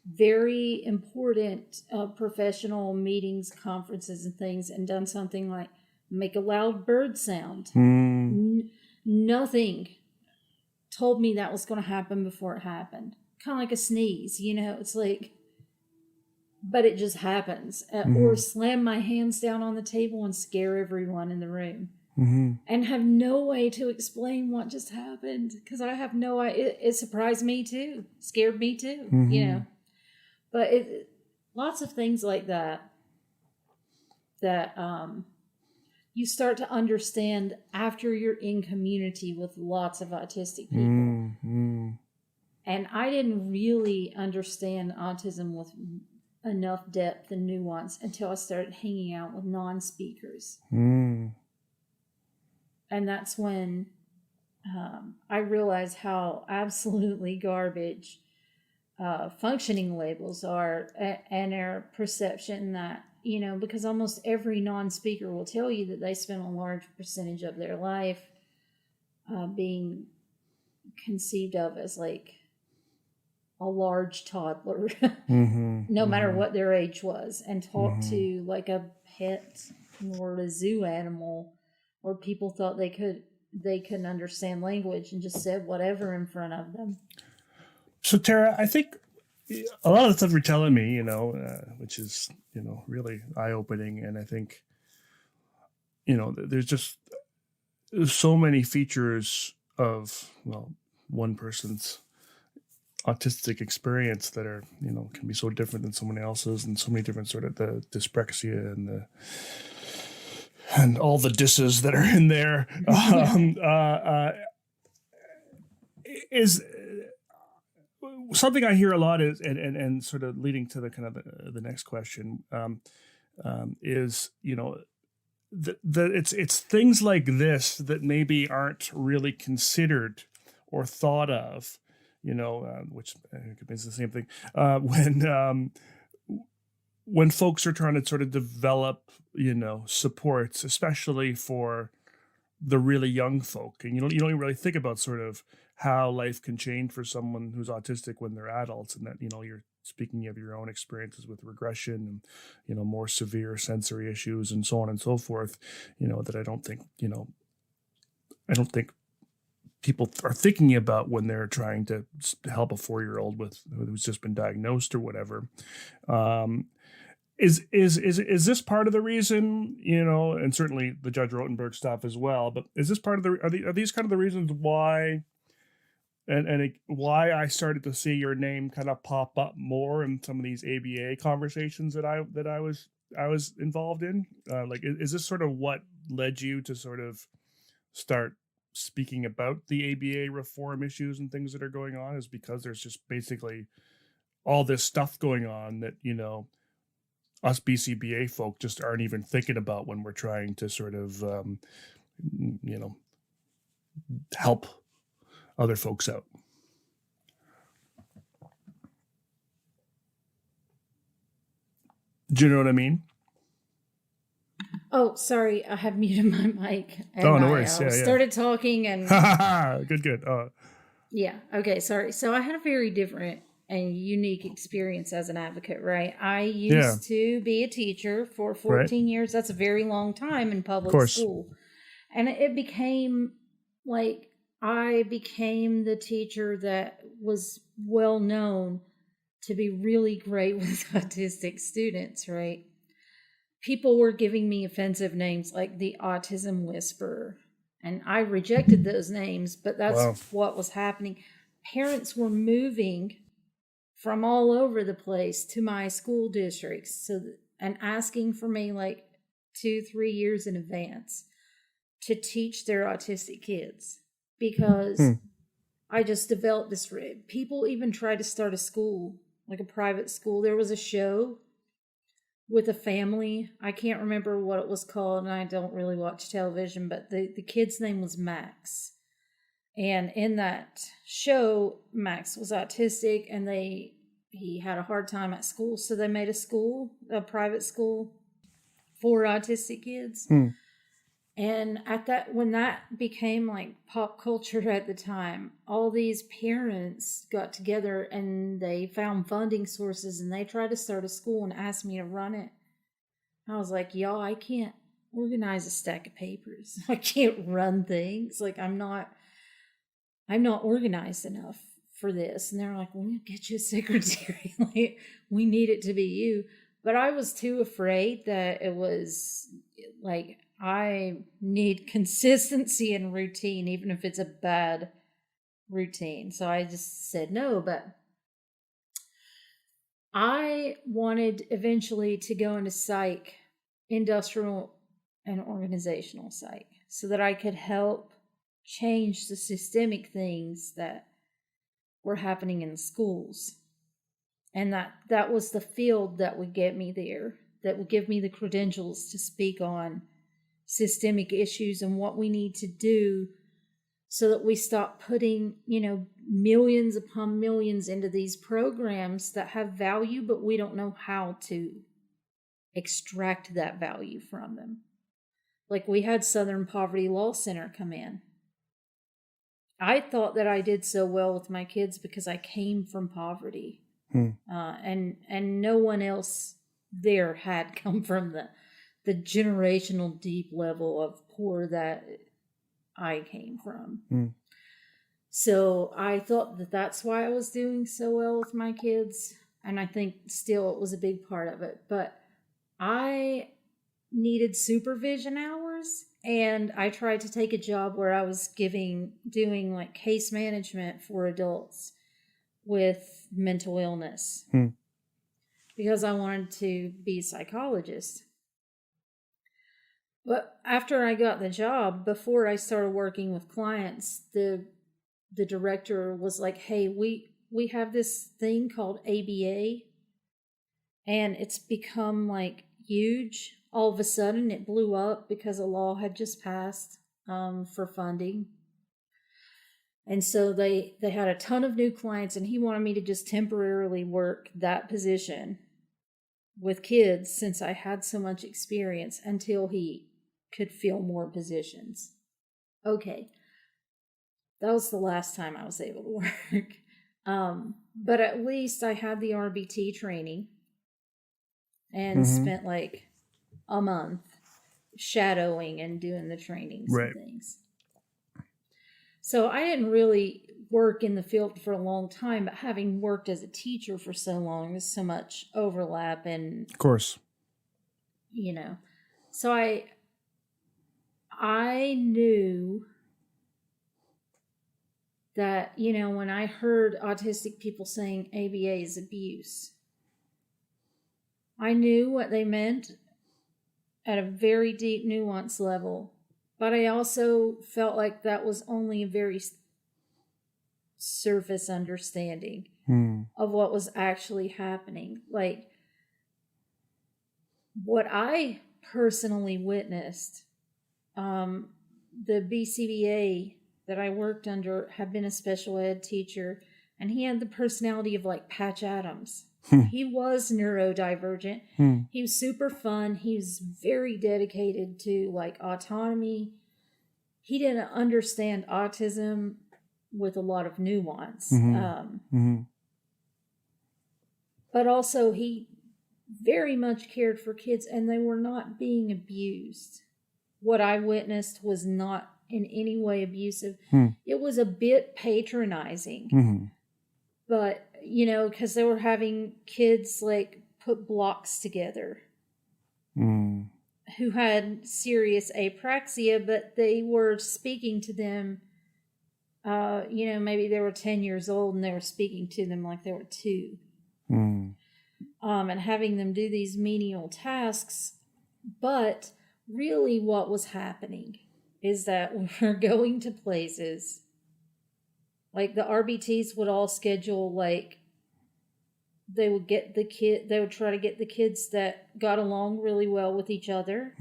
very important professional meetings, conferences, and things, and done something like make a loud bird sound. Nothing told me that was going to happen before it happened. Kind of like a sneeze, you know, it's like, but it just happens. Or slam my hands down on the table and scare everyone in the room. And have no way to explain what just happened, because I have no idea. It surprised me too, scared me too, you know. But lots of things like that you start to understand after you're in community with lots of autistic people. And I didn't really understand autism with enough depth and nuance until I started hanging out with non-speakers. And that's when I realized how absolutely garbage functioning labels are, and our perception that, because almost every non-speaker will tell you that they spend a large percentage of their life being conceived of as like a large toddler, no matter what their age was, and talk to like a pet or a zoo animal, or people thought they couldn't understand language and just said whatever in front of them. So Tara, I think a lot of the stuff you're telling me, which is, really eye-opening. And I think, there's so many features of, one person's autistic experience that are, can be so different than someone else's, and so many different sort of the dyspraxia and all the disses that are in there. Is something I hear a lot is, and sort of leading to the kind of the next question, is, it's things like this that maybe aren't really considered or thought of, which means the same thing, when folks are trying to sort of develop, supports, especially for the really young folk. And you don't really think about sort of how life can change for someone who's autistic when they're adults, and that, you're speaking of your own experiences with regression and, more severe sensory issues and so on and so forth, that I don't think people are thinking about when they're trying to help a 4-year-old who's just been diagnosed or whatever. Is this part of the reason, and certainly the Judge Rotenberg stuff as well, but is this part of are these kind of the reasons why, and why I started to see your name kind of pop up more in some of these ABA conversations that I was involved in? Is this sort of what led you to sort of start speaking about the ABA reform issues and things that are going on, is because there's just basically all this stuff going on that, us BCBA folk just aren't even thinking about when we're trying to sort of, help other folks out. Do you know what I mean? Oh, sorry, I have muted my mic. And no worries. Started talking and... Good. Yeah, okay, sorry. So I had a very different and unique experience as an advocate, right? I used to be a teacher for 14 years. That's a very long time in public school. And it became like I became the teacher that was well known to be really great with autistic students, right? People were giving me offensive names like the autism whisperer. And I rejected those names, but that's what was happening. Parents were moving from all over the place to my school districts, and asking for me like 2-3 years in advance to teach their autistic kids, because I just developed this. People even tried to start a school, like a private school. There was a show with a family. I can't remember what it was called, and I don't really watch television, but the kid's name was Max. And in that show, Max was autistic, and he had a hard time at school, so they made a private school for autistic kids. And when that became like pop culture at the time, all these parents got together and they found funding sources, and they tried to start a school and asked me to run it. I was like, y'all, I can't organize a stack of papers. I can't run things. Like, I'm not organized enough for this. And they're like, we'll get you a secretary. Like, we need it to be you. But I was too afraid that it was like, I need consistency and routine, even if it's a bad routine. So I just said no. But I wanted eventually to go into psych, industrial and organizational psych, so that I could help change the systemic things that were happening in schools. And that was the field that would get me there, that would give me the credentials to speak on systemic issues and what we need to do so that we stop putting, millions upon millions into these programs that have value, but we don't know how to extract that value from them. Like we had Southern Poverty Law Center come in. I thought that I did so well with my kids because I came from poverty. And no one else there had come from the generational deep level of poor that I came from. So I thought that that's why I was doing so well with my kids. And I think still it was a big part of it. But I needed supervision hours, and I tried to take a job where I was doing like case management for adults with mental illness because I wanted to be a psychologist. But after I got the job, before I started working with clients, the director was like, hey, we have this thing called ABA, and it's become like huge. All of a sudden it blew up because a law had just passed for funding. And so they had a ton of new clients, and he wanted me to just temporarily work that position with kids since I had so much experience until he could fill more positions. Okay. That was the last time I was able to work. But at least I had the RBT training and spent like a month shadowing and doing the trainings and things. So I didn't really work in the field for a long time, but having worked as a teacher for so long, there's so much overlap and of course, so I knew that, when I heard autistic people saying ABA is abuse, I knew what they meant at a very deep nuance level, but I also felt like that was only a very surface understanding of what was actually happening. Like, what I personally witnessed, the BCBA that I worked under had been a special ed teacher, and he had the personality of like Patch Adams. He was neurodivergent. He was super fun. He was very dedicated to like autonomy. He didn't understand autism with a lot of nuance. But also he very much cared for kids, and they were not being abused. What I witnessed was not in any way abusive. It was a bit patronizing. But, because they were having kids like put blocks together who had serious apraxia, but they were speaking to them, maybe they were 10 years old and they were speaking to them like they were 2. And having them do these menial tasks. But really what was happening is that we were going to places, like the RBTs would all schedule, like they would try to get the kids that got along really well with each other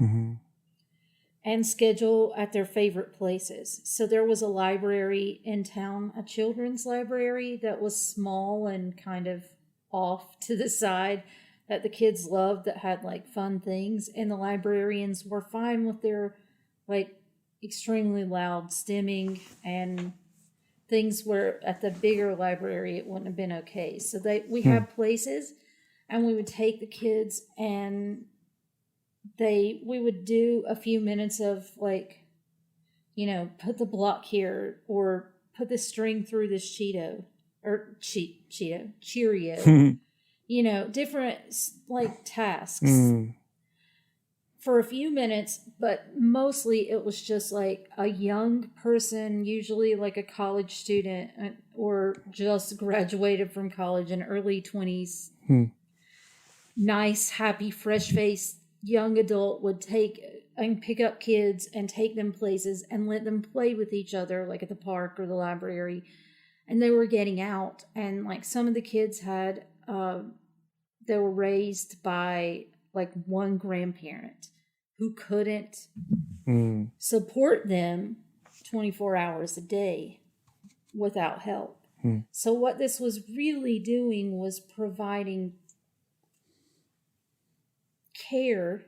and schedule at their favorite places. So there was a library in town, a children's library that was small and kind of off to the side that the kids loved, that had like fun things, and the librarians were fine with their like extremely loud stimming and things where at the bigger library it wouldn't have been okay. So we had places, and we would take the kids, and we would do a few minutes of like, put the block here, or put the string through this Cheerio, different like tasks for a few minutes, but mostly it was just like a young person, usually like a college student or just graduated from college in early 20s. Nice, happy, fresh-faced young adult would take and pick up kids and take them places and let them play with each other, like at the park or the library. And they were getting out, and like some of the kids had, they were raised by like one grandparent who couldn't support them 24 hours a day without help. Hmm. So what this was really doing was providing care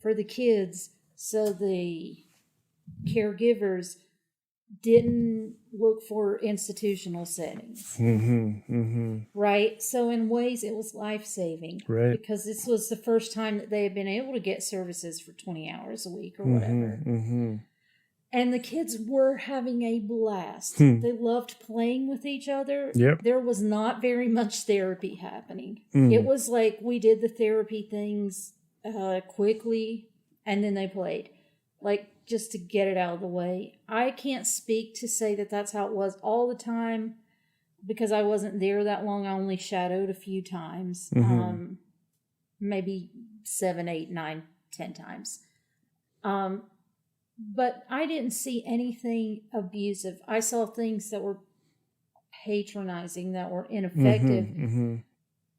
for the kids so the caregivers didn't look for institutional settings. Right? So in ways it was life-saving. Right. Because this was the first time that they had been able to get services for 20 hours a week or whatever. And the kids were having a blast. They loved playing with each other. Yep. There was not very much therapy happening. It was like we did the therapy things quickly and then they played. Like, just to get it out of the way. I can't speak to say that that's how it was all the time because I wasn't there that long. I only shadowed a few times. Maybe 7, 8, 9, 10 times. But I didn't see anything abusive. I saw things that were patronizing, that were ineffective.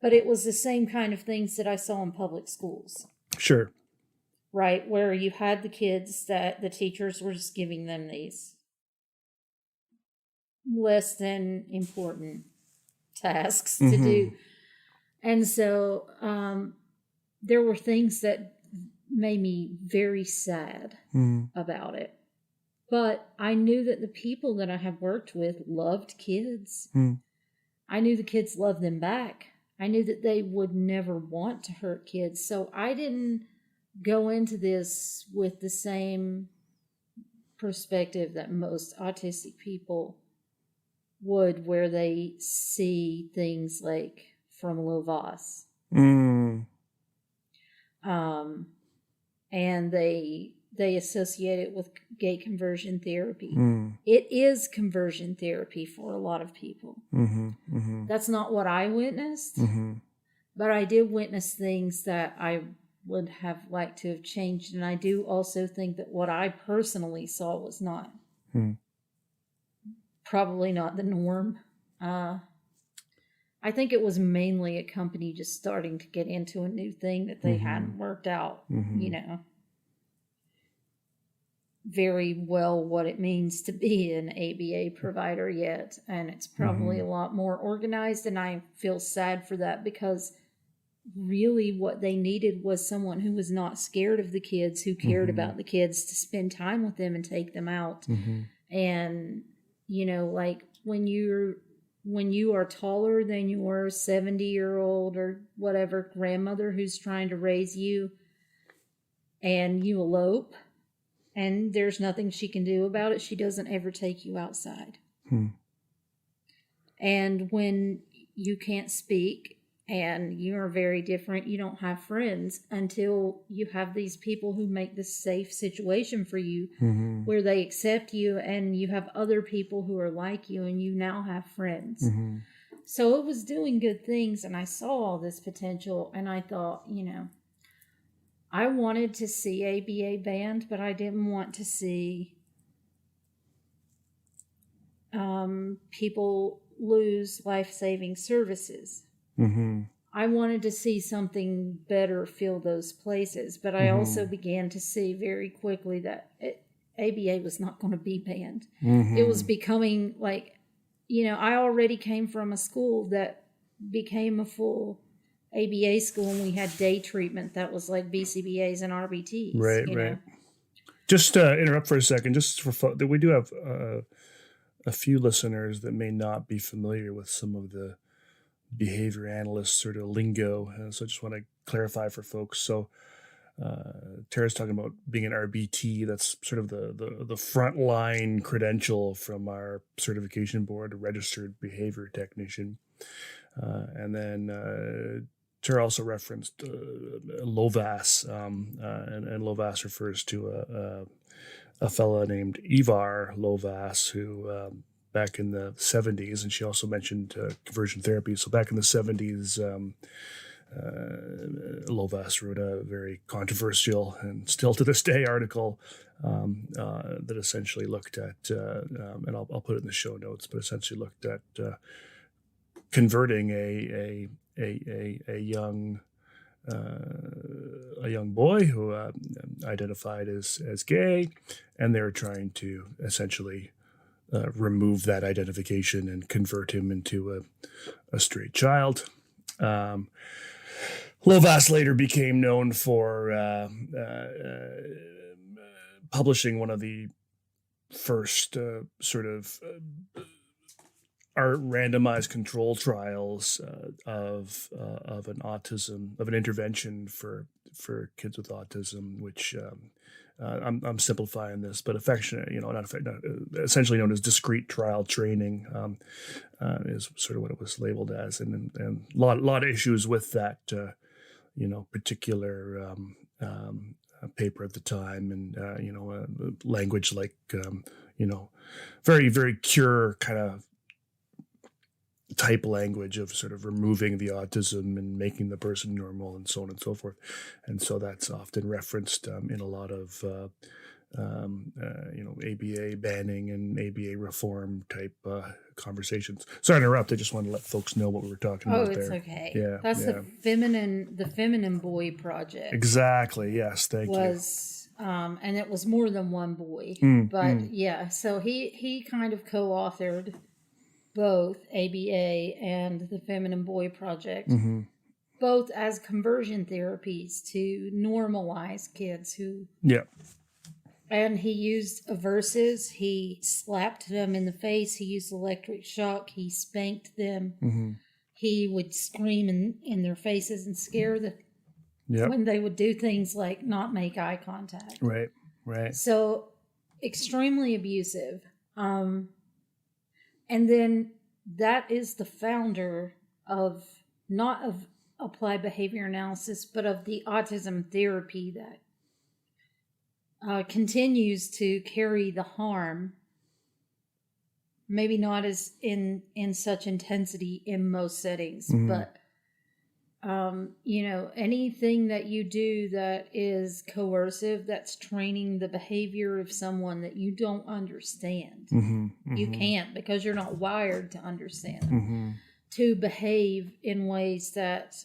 But it was the same kind of things that I saw in public schools. Sure. Right, where you had the kids that the teachers were just giving them these less than important tasks to do. And so there were things that made me very sad about it. But I knew that the people that I had worked with loved kids. I knew the kids loved them back. I knew that they would never want to hurt kids. So I didn't go into this with the same perspective that most autistic people would, where they see things like from Lovas. And they associate it with gay conversion therapy. It is conversion therapy for a lot of people. That's not what I witnessed, but I did witness things that I would have liked to have changed. And I do also think that what I personally saw was not, probably not the norm. I think it was mainly a company just starting to get into a new thing that they hadn't worked out, you know, very well what it means to be an ABA provider yet. And it's probably a lot more organized. And I feel sad for that because really what they needed was someone who was not scared of the kids, who cared about the kids, to spend time with them and take them out. And, you know, like when you are taller than your 70-year-old or whatever grandmother who's trying to raise you and you elope and there's nothing she can do about it, she doesn't ever take you outside. And when you can't speak and you're very different, you don't have friends until you have these people who make this safe situation for you where they accept you and you have other people who are like you and you now have friends. So it was doing good things and I saw all this potential and I thought, you know, I wanted to see ABA banned, but I didn't want to see people lose life-saving services. I wanted to see something better fill those places, but I also began to see very quickly that ABA was not going to be banned. It was becoming like, you know, I already came from a school that became a full ABA school, and we had day treatment that was like BCBAs and RBTs. Right. Know? Just interrupt for a second, just for we do have a few listeners that may not be familiar with some of the behavior analyst sort of lingo. So I just want to clarify for folks. So Tara's talking about being an RBT. That's sort of the frontline credential from our certification board, a registered behavior technician. And then Tara also referenced Lovas, and Lovas refers to a fella named Ivar Lovas who back in the 70s, and she also mentioned conversion therapy. So back in the 70s, Lovas wrote a very controversial and still to this day article that essentially looked at, and I'll put it in the show notes, but essentially looked at converting a young a young boy who identified as gay, and they were trying to essentially remove that identification and convert him into a straight child. Lil Vas later became known for publishing one of the first sort of randomized control trials of an intervention for kids with autism, which I'm simplifying this, but essentially known as discrete trial training is sort of what it was labeled as, and a lot of issues with that particular paper at the time, and language like very, very pure kind of type language of sort of removing the autism and making the person normal and so on and so forth. And so that's often referenced in a lot of ABA banning and ABA reform type conversations. Sorry to interrupt. I just wanted to let folks know what we were talking about there. Oh, it's okay. Yeah, that's the feminine boy project. Exactly. Yes. Thank you. And it was more than one boy, yeah. So he kind of co-authored both ABA and the Feminine Boy Project, both as conversion therapies to normalize kids who. Yeah. And he used aversives. He slapped them in the face. He used electric shock. He spanked them. He would scream in their faces and scare them when they would do things like not make eye contact. Right. So extremely abusive. And then that is the founder of, not of applied behavior analysis, but of the autism therapy that continues to carry the harm, maybe not as in such intensity in most settings, but anything that you do that is coercive, that's training the behavior of someone that you don't understand. You can't, because you're not wired to understand them, to behave in ways that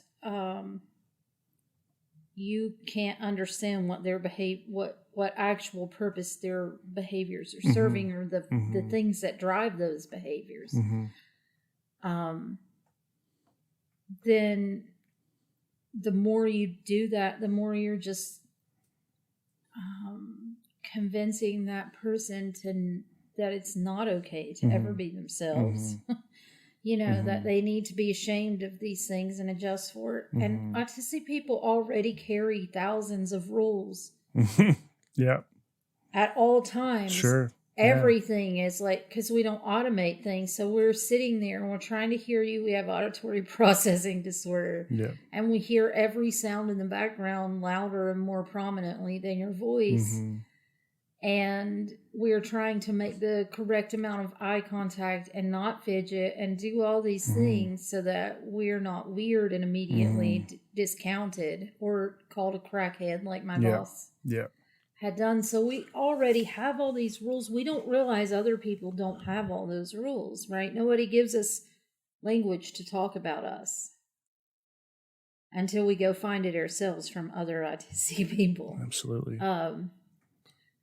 you can't understand what actual purpose their behaviors are serving, or the things that drive those behaviors. Then the more you do that, the more you're just convincing that person that it's not okay to ever be themselves. That they need to be ashamed of these things and adjust for it. And autistic people already carry thousands of rules. At all times. Sure. Everything is like, because we don't automate things. So we're sitting there and we're trying to hear you. We have auditory processing disorder. And we hear every sound in the background louder and more prominently than your voice. And we're trying to make the correct amount of eye contact and not fidget and do all these things so that we're not weird and immediately discounted or called a crackhead like my boss had done. So we already have all these rules. We don't realize other people don't have all those rules, right? Nobody gives us language to talk about us until we go find it ourselves from other autistic people. Absolutely.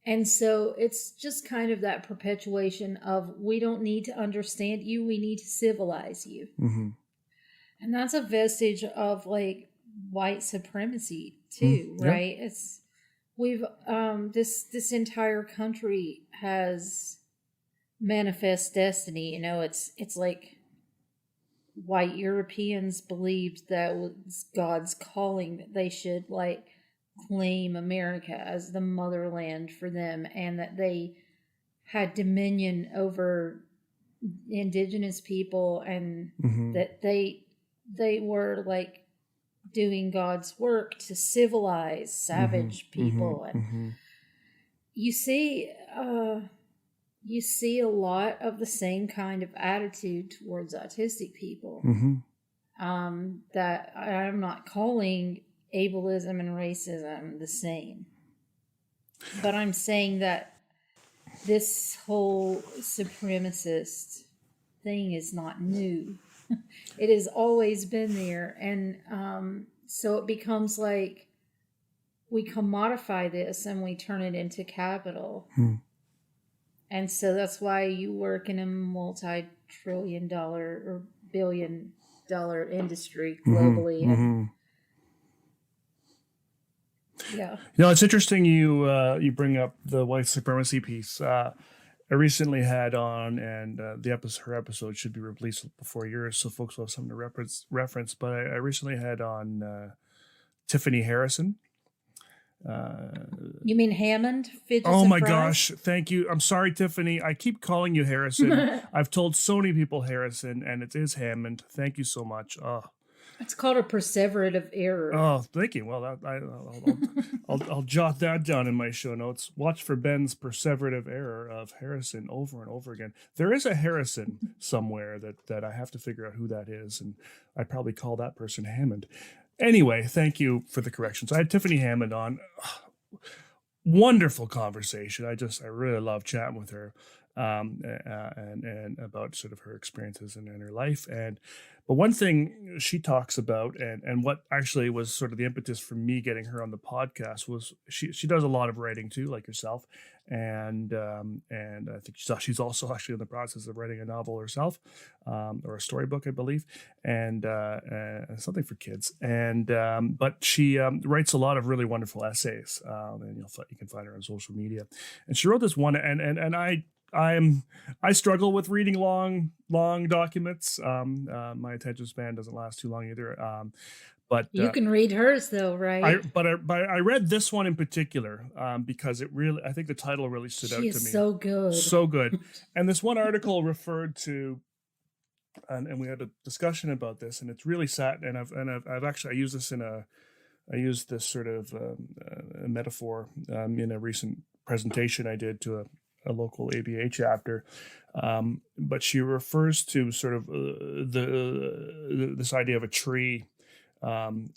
And so it's just kind of that perpetuation of, we don't need to understand you, we need to civilize you. And that's a vestige of like white supremacy too, right? It's this entire country has manifest destiny. It's like white Europeans believed that was God's calling, that they should like claim America as the motherland for them, and that they had dominion over indigenous people, and that they were like doing God's work to civilize savage people. And you see a lot of the same kind of attitude towards autistic people that I'm not calling ableism and racism the same, but I'm saying that this whole supremacist thing is not new. It has always been there. And So it becomes like we commodify this and we turn it into capital. And so that's why you work in a multi-trillion-dollar or billion-dollar industry globally. And yeah. It's interesting you bring up the white supremacy piece. I recently had on, and her episode should be released before yours, so folks will have something to reference. But I recently had on Tiffany Harrison. You mean Hammond? Fidgets oh and my fries? gosh, thank you. I'm sorry, Tiffany. I keep calling you Harrison. I've told so many people Harrison, and it is Hammond. Thank you so much. It's called a perseverative error. Oh, thank you. Well, I'll jot that down in my show notes. Watch for Ben's perseverative error of Harrison over and over again. There is a Harrison somewhere that I have to figure out who that is, and I probably call that person Hammond. Anyway, thank you for the corrections. I had Tiffany Hammond on. Wonderful conversation. I really love chatting with her, and about sort of her experiences and her life. But one thing she talks about, and what actually was sort of the impetus for me getting her on the podcast, was she does a lot of writing too, like yourself, and I think she's also actually in the process of writing a novel herself, or a storybook, I believe, and something for kids. But she writes a lot of really wonderful essays, and you can find her on social media. And she wrote this one, and I struggle with reading long documents. My attention span doesn't last too long either. But you can read hers though, right? I read this one in particular because I think the title really stood out to me. She is so good, so good. And this one article referred to, and we had a discussion about this, and it's really sad. And I've actually I used this sort of a metaphor in a recent presentation I did to a local ABA chapter, but she refers to sort of this idea of a tree, and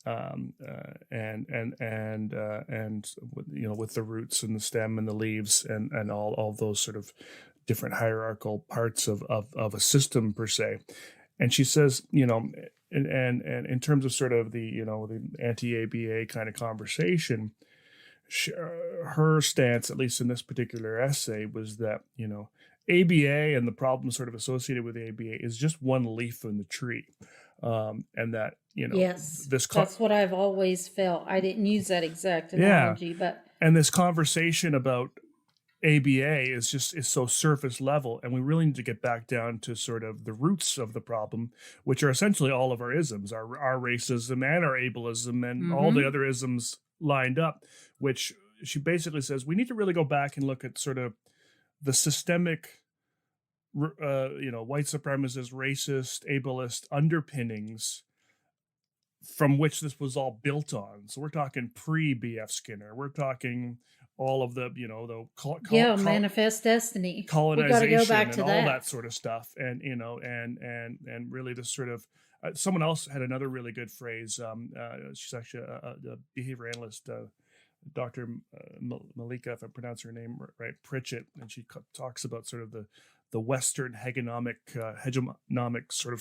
with the roots and the stem and the leaves and all those sort of different hierarchical parts of a system per se. And she says, and in terms of sort of the anti-ABA kind of conversation, her stance, at least in this particular essay, was that ABA and the problem sort of associated with ABA is just one leaf in the tree, and that yes, that's what I've always felt. I didn't use that exact analogy, but this conversation about ABA is so surface level, and we really need to get back down to sort of the roots of the problem, which are essentially all of our isms, our racism and our ableism and all the other isms lined up, which she basically says we need to really go back and look at sort of the systemic white supremacist, racist, ableist underpinnings from which this was all built on. So we're talking pre-BF Skinner, we're talking all of the manifest destiny, colonization, go back to and all that sort of stuff, and and really this sort of someone else had another really good phrase. She's actually a behavior analyst, Dr. Malika, if I pronounce her name right, Pritchett, and she talks about sort of the Western hegemonic sort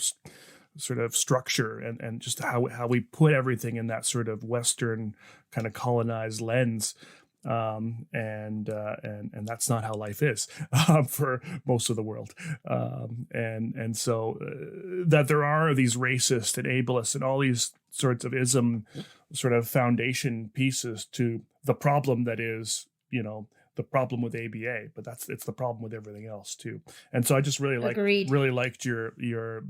of structure, and just how we put everything in that sort of Western kind of colonized lens. And that's not how life is for most of the world. And so that there are these racist and ableist and all these sorts of ism sort of foundation pieces to the problem that is, the problem with ABA, but it's the problem with everything else too. And so I just really liked your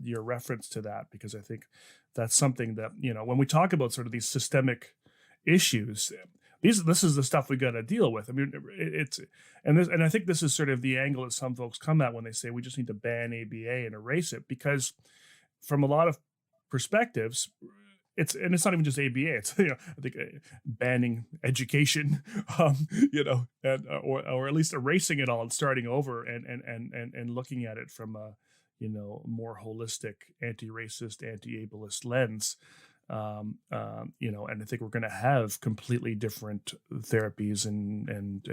reference to that, because I think that's something that, when we talk about sort of these systemic issues, this is the stuff we got to deal with. I mean, and I think this is sort of the angle that some folks come at when they say we just need to ban ABA and erase it, because from a lot of perspectives, it's not even just ABA. It's I think banning education, and or at least erasing it all and starting over and looking at it from a more holistic, anti-racist, anti-ableist lens. And I think we're going to have completely different therapies and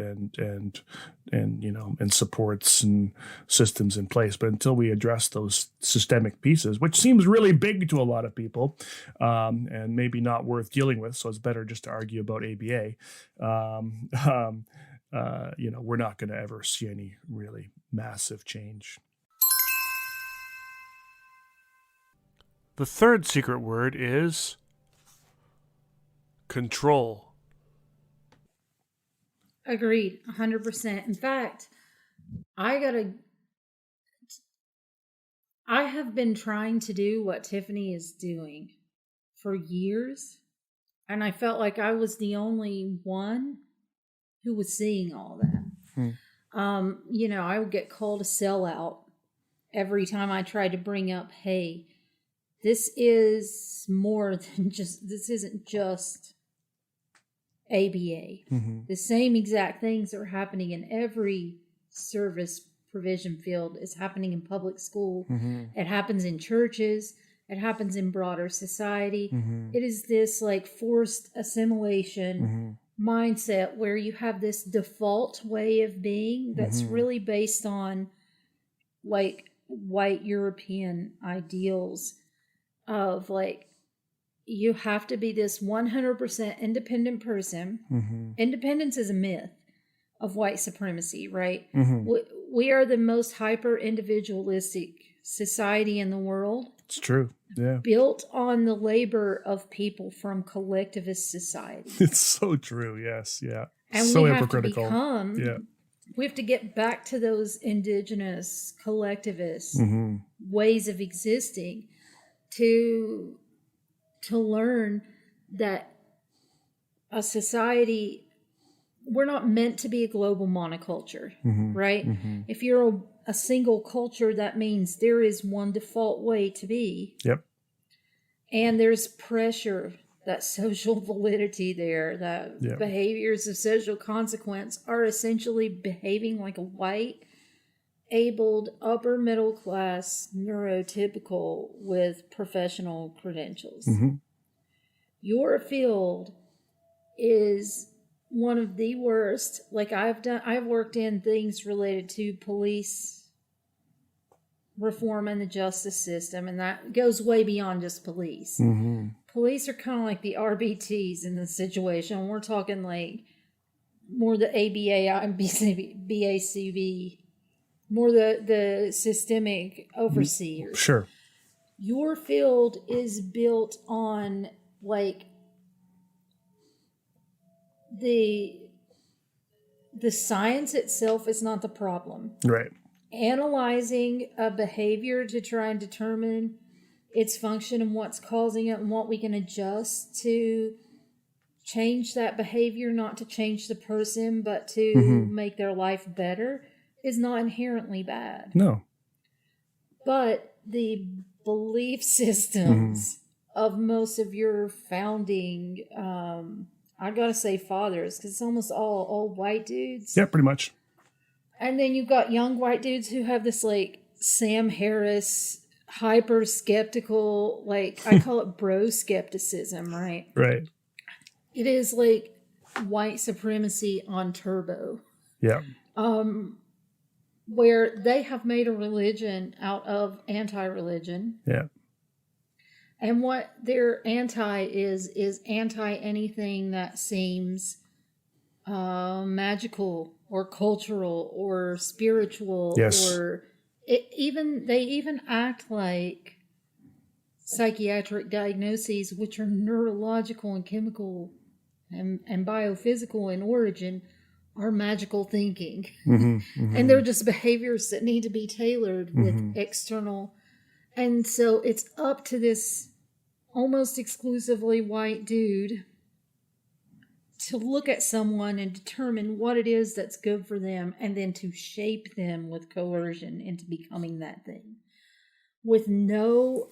supports and systems in place. But until we address those systemic pieces, which seems really big to a lot of people, and maybe not worth dealing with, so it's better just to argue about ABA. We're not going to ever see any really massive change. The third secret word is control. Agreed, 100%. In fact, I have been trying to do what Tiffany is doing for years, and I felt like I was the only one who was seeing all that. I would get called a sellout every time I tried to bring up, hey, this is more than this isn't just ABA. The same exact things are happening in every service provision field. It's happening in public school. It happens in churches. It happens in broader society. It is this like forced assimilation mindset where you have this default way of being that's really based on like white European ideals of like, you have to be this 100% independent person. Independence is a myth of white supremacy, right? We are the most hyper individualistic society in the world. It's true. Yeah. Built on the labor of people from collectivist society. It's so true. Yes. Yeah. And so we have hypocritical. to become, we have to get back to those indigenous collectivist ways of existing to learn that a society, we're not meant to be a global monoculture, right? If you're a single culture, that means there is one default way to be. Yep. And there's pressure, that social validity there, that behaviors of social consequence are essentially behaving like a white, abled, upper middle class, neurotypical with professional credentials. Your field is one of the worst. Like I've worked in things related to police reform and the justice system, and that goes way beyond just police. Police are kind of like the RBTs in the situation. We're talking like more the ABAO and BACB, more the systemic overseers. Sure. Your field is built on like the science itself is not the problem. Right. Analyzing a behavior to try and determine its function and what's causing it and what we can adjust to change that behavior, not to change the person, but to make their life better, is not inherently bad. No. But the belief systems of most of your founding, I gotta say fathers, because it's almost all old white dudes. Yeah, pretty much. And then you've got young white dudes who have this like Sam Harris hyper skeptical, like I call it bro skepticism, right? Right. It is like white supremacy on turbo. Yeah. Where they have made a religion out of anti-religion. Yeah. And what their anti is anti anything that seems magical or cultural or spiritual. Yes. Or they even act like psychiatric diagnoses, which are neurological and chemical and biophysical in origin, are magical thinking. And they're just behaviors that need to be tailored with external. And so it's up to this almost exclusively white dude to look at someone and determine what it is that's good for them, and then to shape them with coercion into becoming that thing, with no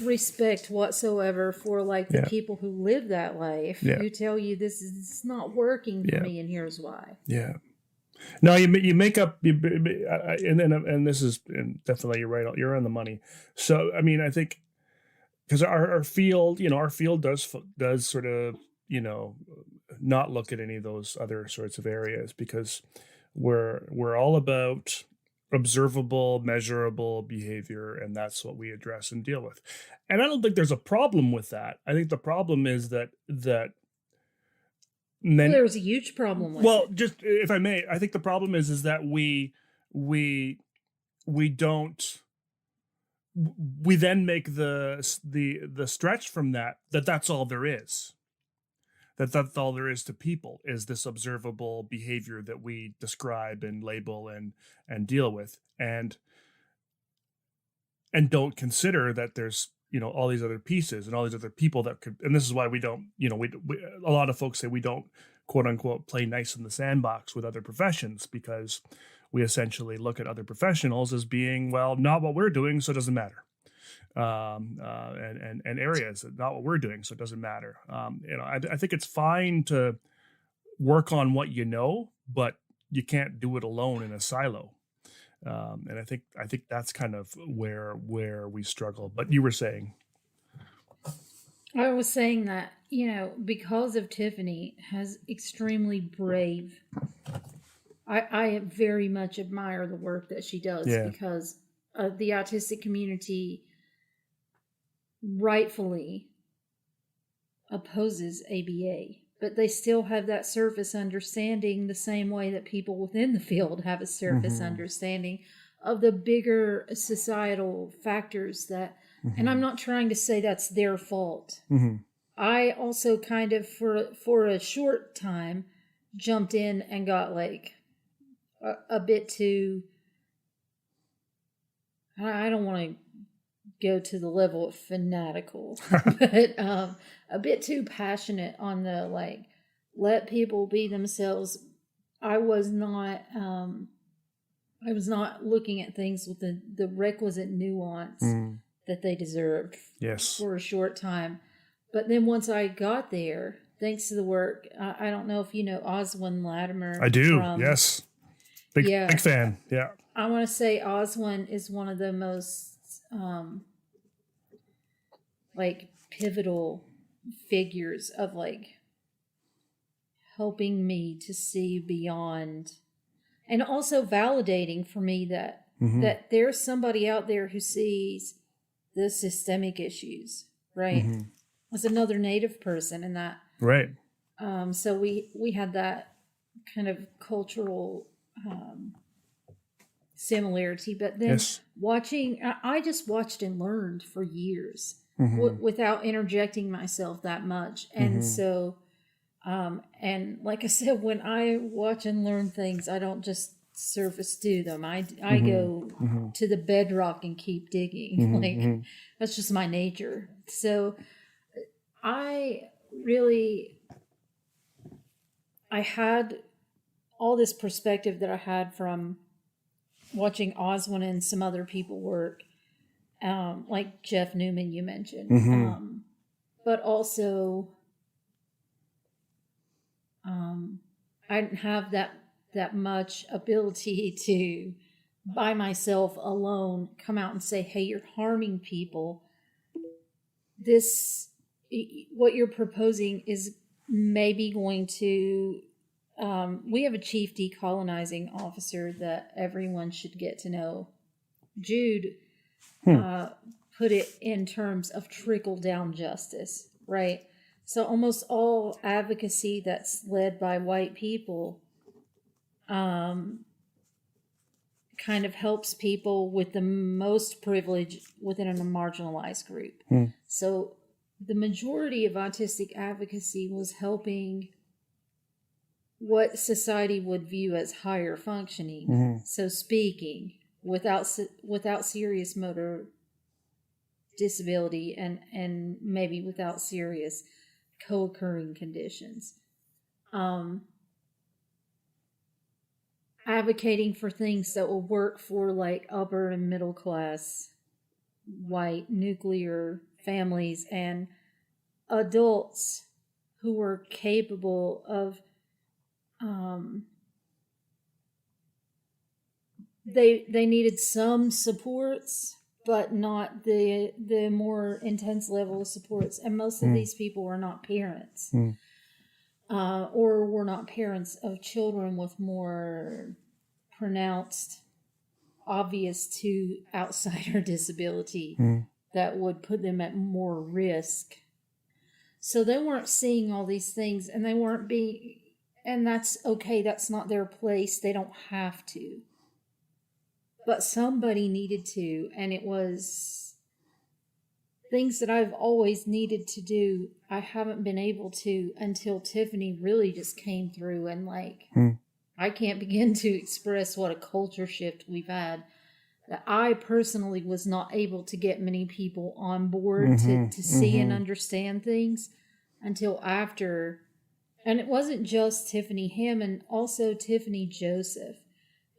respect whatsoever for like the people who live that life, who tell you this is not working for me and here's why. Yeah. No, you make up, and this is, and definitely you're right. You're on the money. So I mean, I think because our field, our field does sort of, not look at any of those other sorts of areas, because we're all about observable, measurable behavior, and that's what we address and deal with. And I don't think there's a problem with that. I think the problem is that there's a huge problem with well, it. just if I may, I think the problem is that we don't, we then make the stretch from that's all there is. That's all there is to people, is this observable behavior that we describe and label and deal with, and don't consider that there's all these other pieces and all these other people that could. And this is why we don't, a lot of folks say we don't, quote unquote, play nice in the sandbox with other professions, because we essentially look at other professionals as being, well, not what we're doing, so it doesn't matter. And areas not what we're doing, so it doesn't matter. I think it's fine to work on what but you can't do it alone in a silo. And I think that's kind of where we struggle. But you were saying, I was saying that because of Tiffany has extremely brave. I very much admire the work that she does, because the autistic community rightfully opposes ABA, but they still have that surface understanding, the same way that people within the field have a surface understanding of the bigger societal factors that, and I'm not trying to say that's their fault. I also kind of, for a short time, jumped in and got like a bit too, I don't want to go to the level of fanatical, but a bit too passionate on the let people be themselves. I was not looking at things with the requisite nuance that they deserved. Yes. For a short time. But then once I got there, thanks to the work, I don't know if you know Oswin Latimer. I do. Yes. Big fan. Yeah. I want to say Oswin is one of the most pivotal figures of helping me to see beyond, and also validating for me that that there's somebody out there who sees the systemic issues, right? As another Native person, and that, right. So we had that kind of cultural similarity, but then watching, I just watched and learned for years without interjecting myself that much. And so, and like I said, when I watch and learn things, I don't just surface do them. I go to the bedrock and keep digging. That's just my nature. So I had all this perspective that I had from watching Oswin and some other people work, like Jeff Newman you mentioned, but also I didn't have that much ability to, by myself alone, come out and say, hey, you're harming people. What you're proposing is maybe going to, we have a chief decolonizing officer that everyone should get to know. Jude put it in terms of trickle-down justice, right? So almost all advocacy that's led by white people kind of helps people with the most privilege within a marginalized group. So the majority of autistic advocacy was helping what society would view as higher functioning. So speaking without serious motor disability and maybe without serious co-occurring conditions. Advocating for things that will work for upper and middle class white nuclear families and adults who were capable of they needed some supports, but not the more intense level of supports. And most of these people are not parents, or were not parents of children with more pronounced, obvious to outsider disability that would put them at more risk. So they weren't seeing all these things, and they weren't being, and that's okay. That's not their place. They don't have to. But somebody needed to, and it was things that I've always needed to do. I haven't been able to until Tiffany really just came through, and I can't begin to express what a culture shift we've had. That I personally was not able to get many people on board to see and understand things until after. And it wasn't just Tiffany Hammond, also Tiffany Joseph,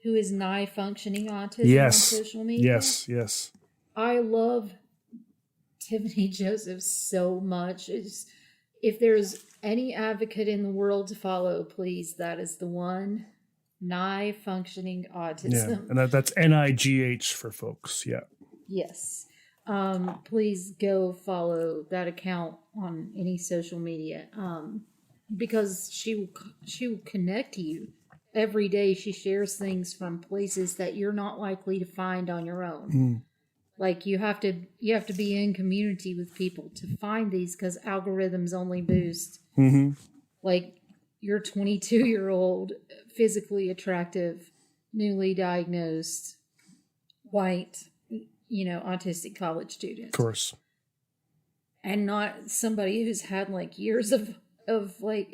who is nigh functioning autism on social media. Yes. I love Tiffany Joseph so much. If there's any advocate in the world to follow, please, that is the one. Nigh functioning autism. Yeah, and that's NIGH for folks. Yeah. Yes. Please go follow that account on any social media, because she will connect you every day. She shares things from places that you're not likely to find on your own. Like you have to be in community with people to find these, because algorithms only boost like your 22-year-old physically attractive, newly diagnosed, white, autistic college student. Of course. And not somebody who's had years of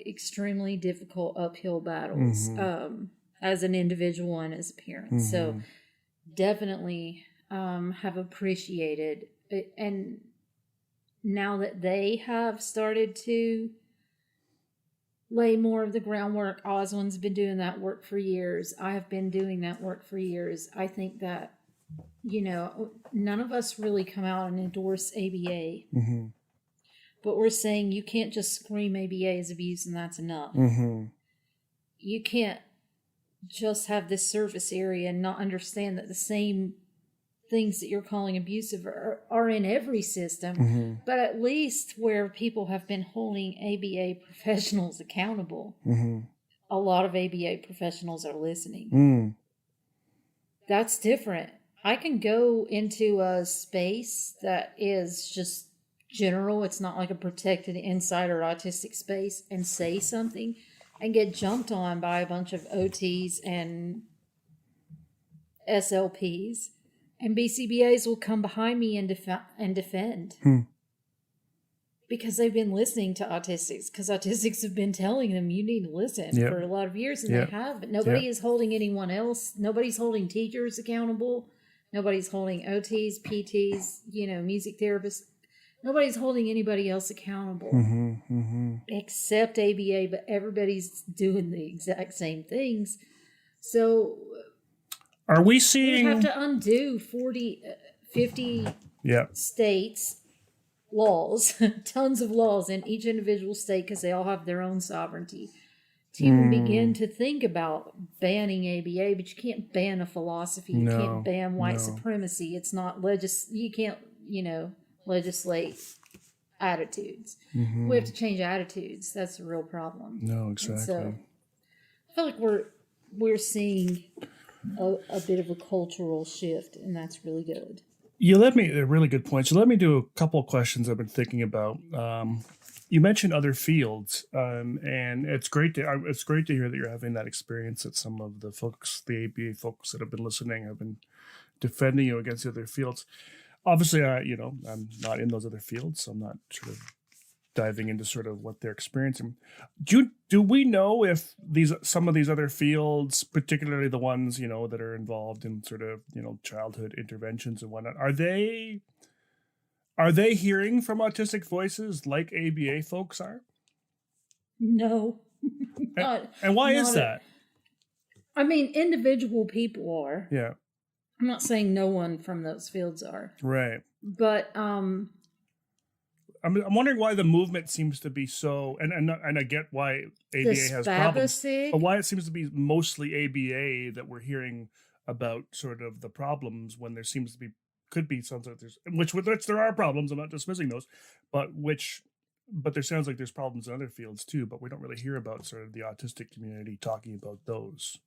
extremely difficult uphill battles as an individual and as a parent. So definitely have appreciated it. And now that they have started to lay more of the groundwork, Oswin's been doing that work for years. I have been doing that work for years. I think that, none of us really come out and endorse ABA. But we're saying you can't just scream ABA is abuse and that's enough. You can't just have this surface area and not understand that the same things that you're calling abusive are in every system, but at least where people have been holding ABA professionals accountable, a lot of ABA professionals are listening. That's different. I can go into a space that is just general. It's not like a protected insider autistic space, and say something and get jumped on by a bunch of OTs and SLPs. And BCBAs will come behind me and defend. Because they've been listening to autistics. Because autistics have been telling them, you need to listen for a lot of years. And they have. But nobody is holding anyone else. Nobody's holding teachers accountable. Nobody's holding OTs, PTs, music therapists. Nobody's holding anybody else accountable. Except ABA. But everybody's doing the exact same things. So are we seeing... We have to undo 50 states' laws, tons of laws in each individual state, because they all have their own sovereignty, to even begin to think about banning ABA. But you can't ban a philosophy. You can't ban white supremacy. It's not you can't, legislate attitudes. We have to change attitudes. That's the real problem. No, exactly. And so I feel like we're seeing a bit of a cultural shift, and that's really good. You led me a really good point. So let me do a couple of questions I've been thinking about. You mentioned other fields, and it's great to hear that you're having that experience. That some of the folks, the ABA folks that have been listening, have been defending you against the other fields. Obviously, I'm not in those other fields, so I'm not sort of diving into sort of what they're experiencing. Do we know if some of these other fields, particularly the ones that are involved in sort of childhood interventions and whatnot, are they hearing from autistic voices like ABA folks are? No. And why is that? I mean, individual people are. Yeah. I'm not saying no one from those fields are. Right. But I'm wondering why the movement seems to be so, and I get why ABA has problems, but why it seems to be mostly ABA that we're hearing about sort of the problems, when there seems to be could be, sounds like there's, which there are problems. I'm not dismissing those, but there sounds like there's problems in other fields too, but we don't really hear about sort of the autistic community talking about those.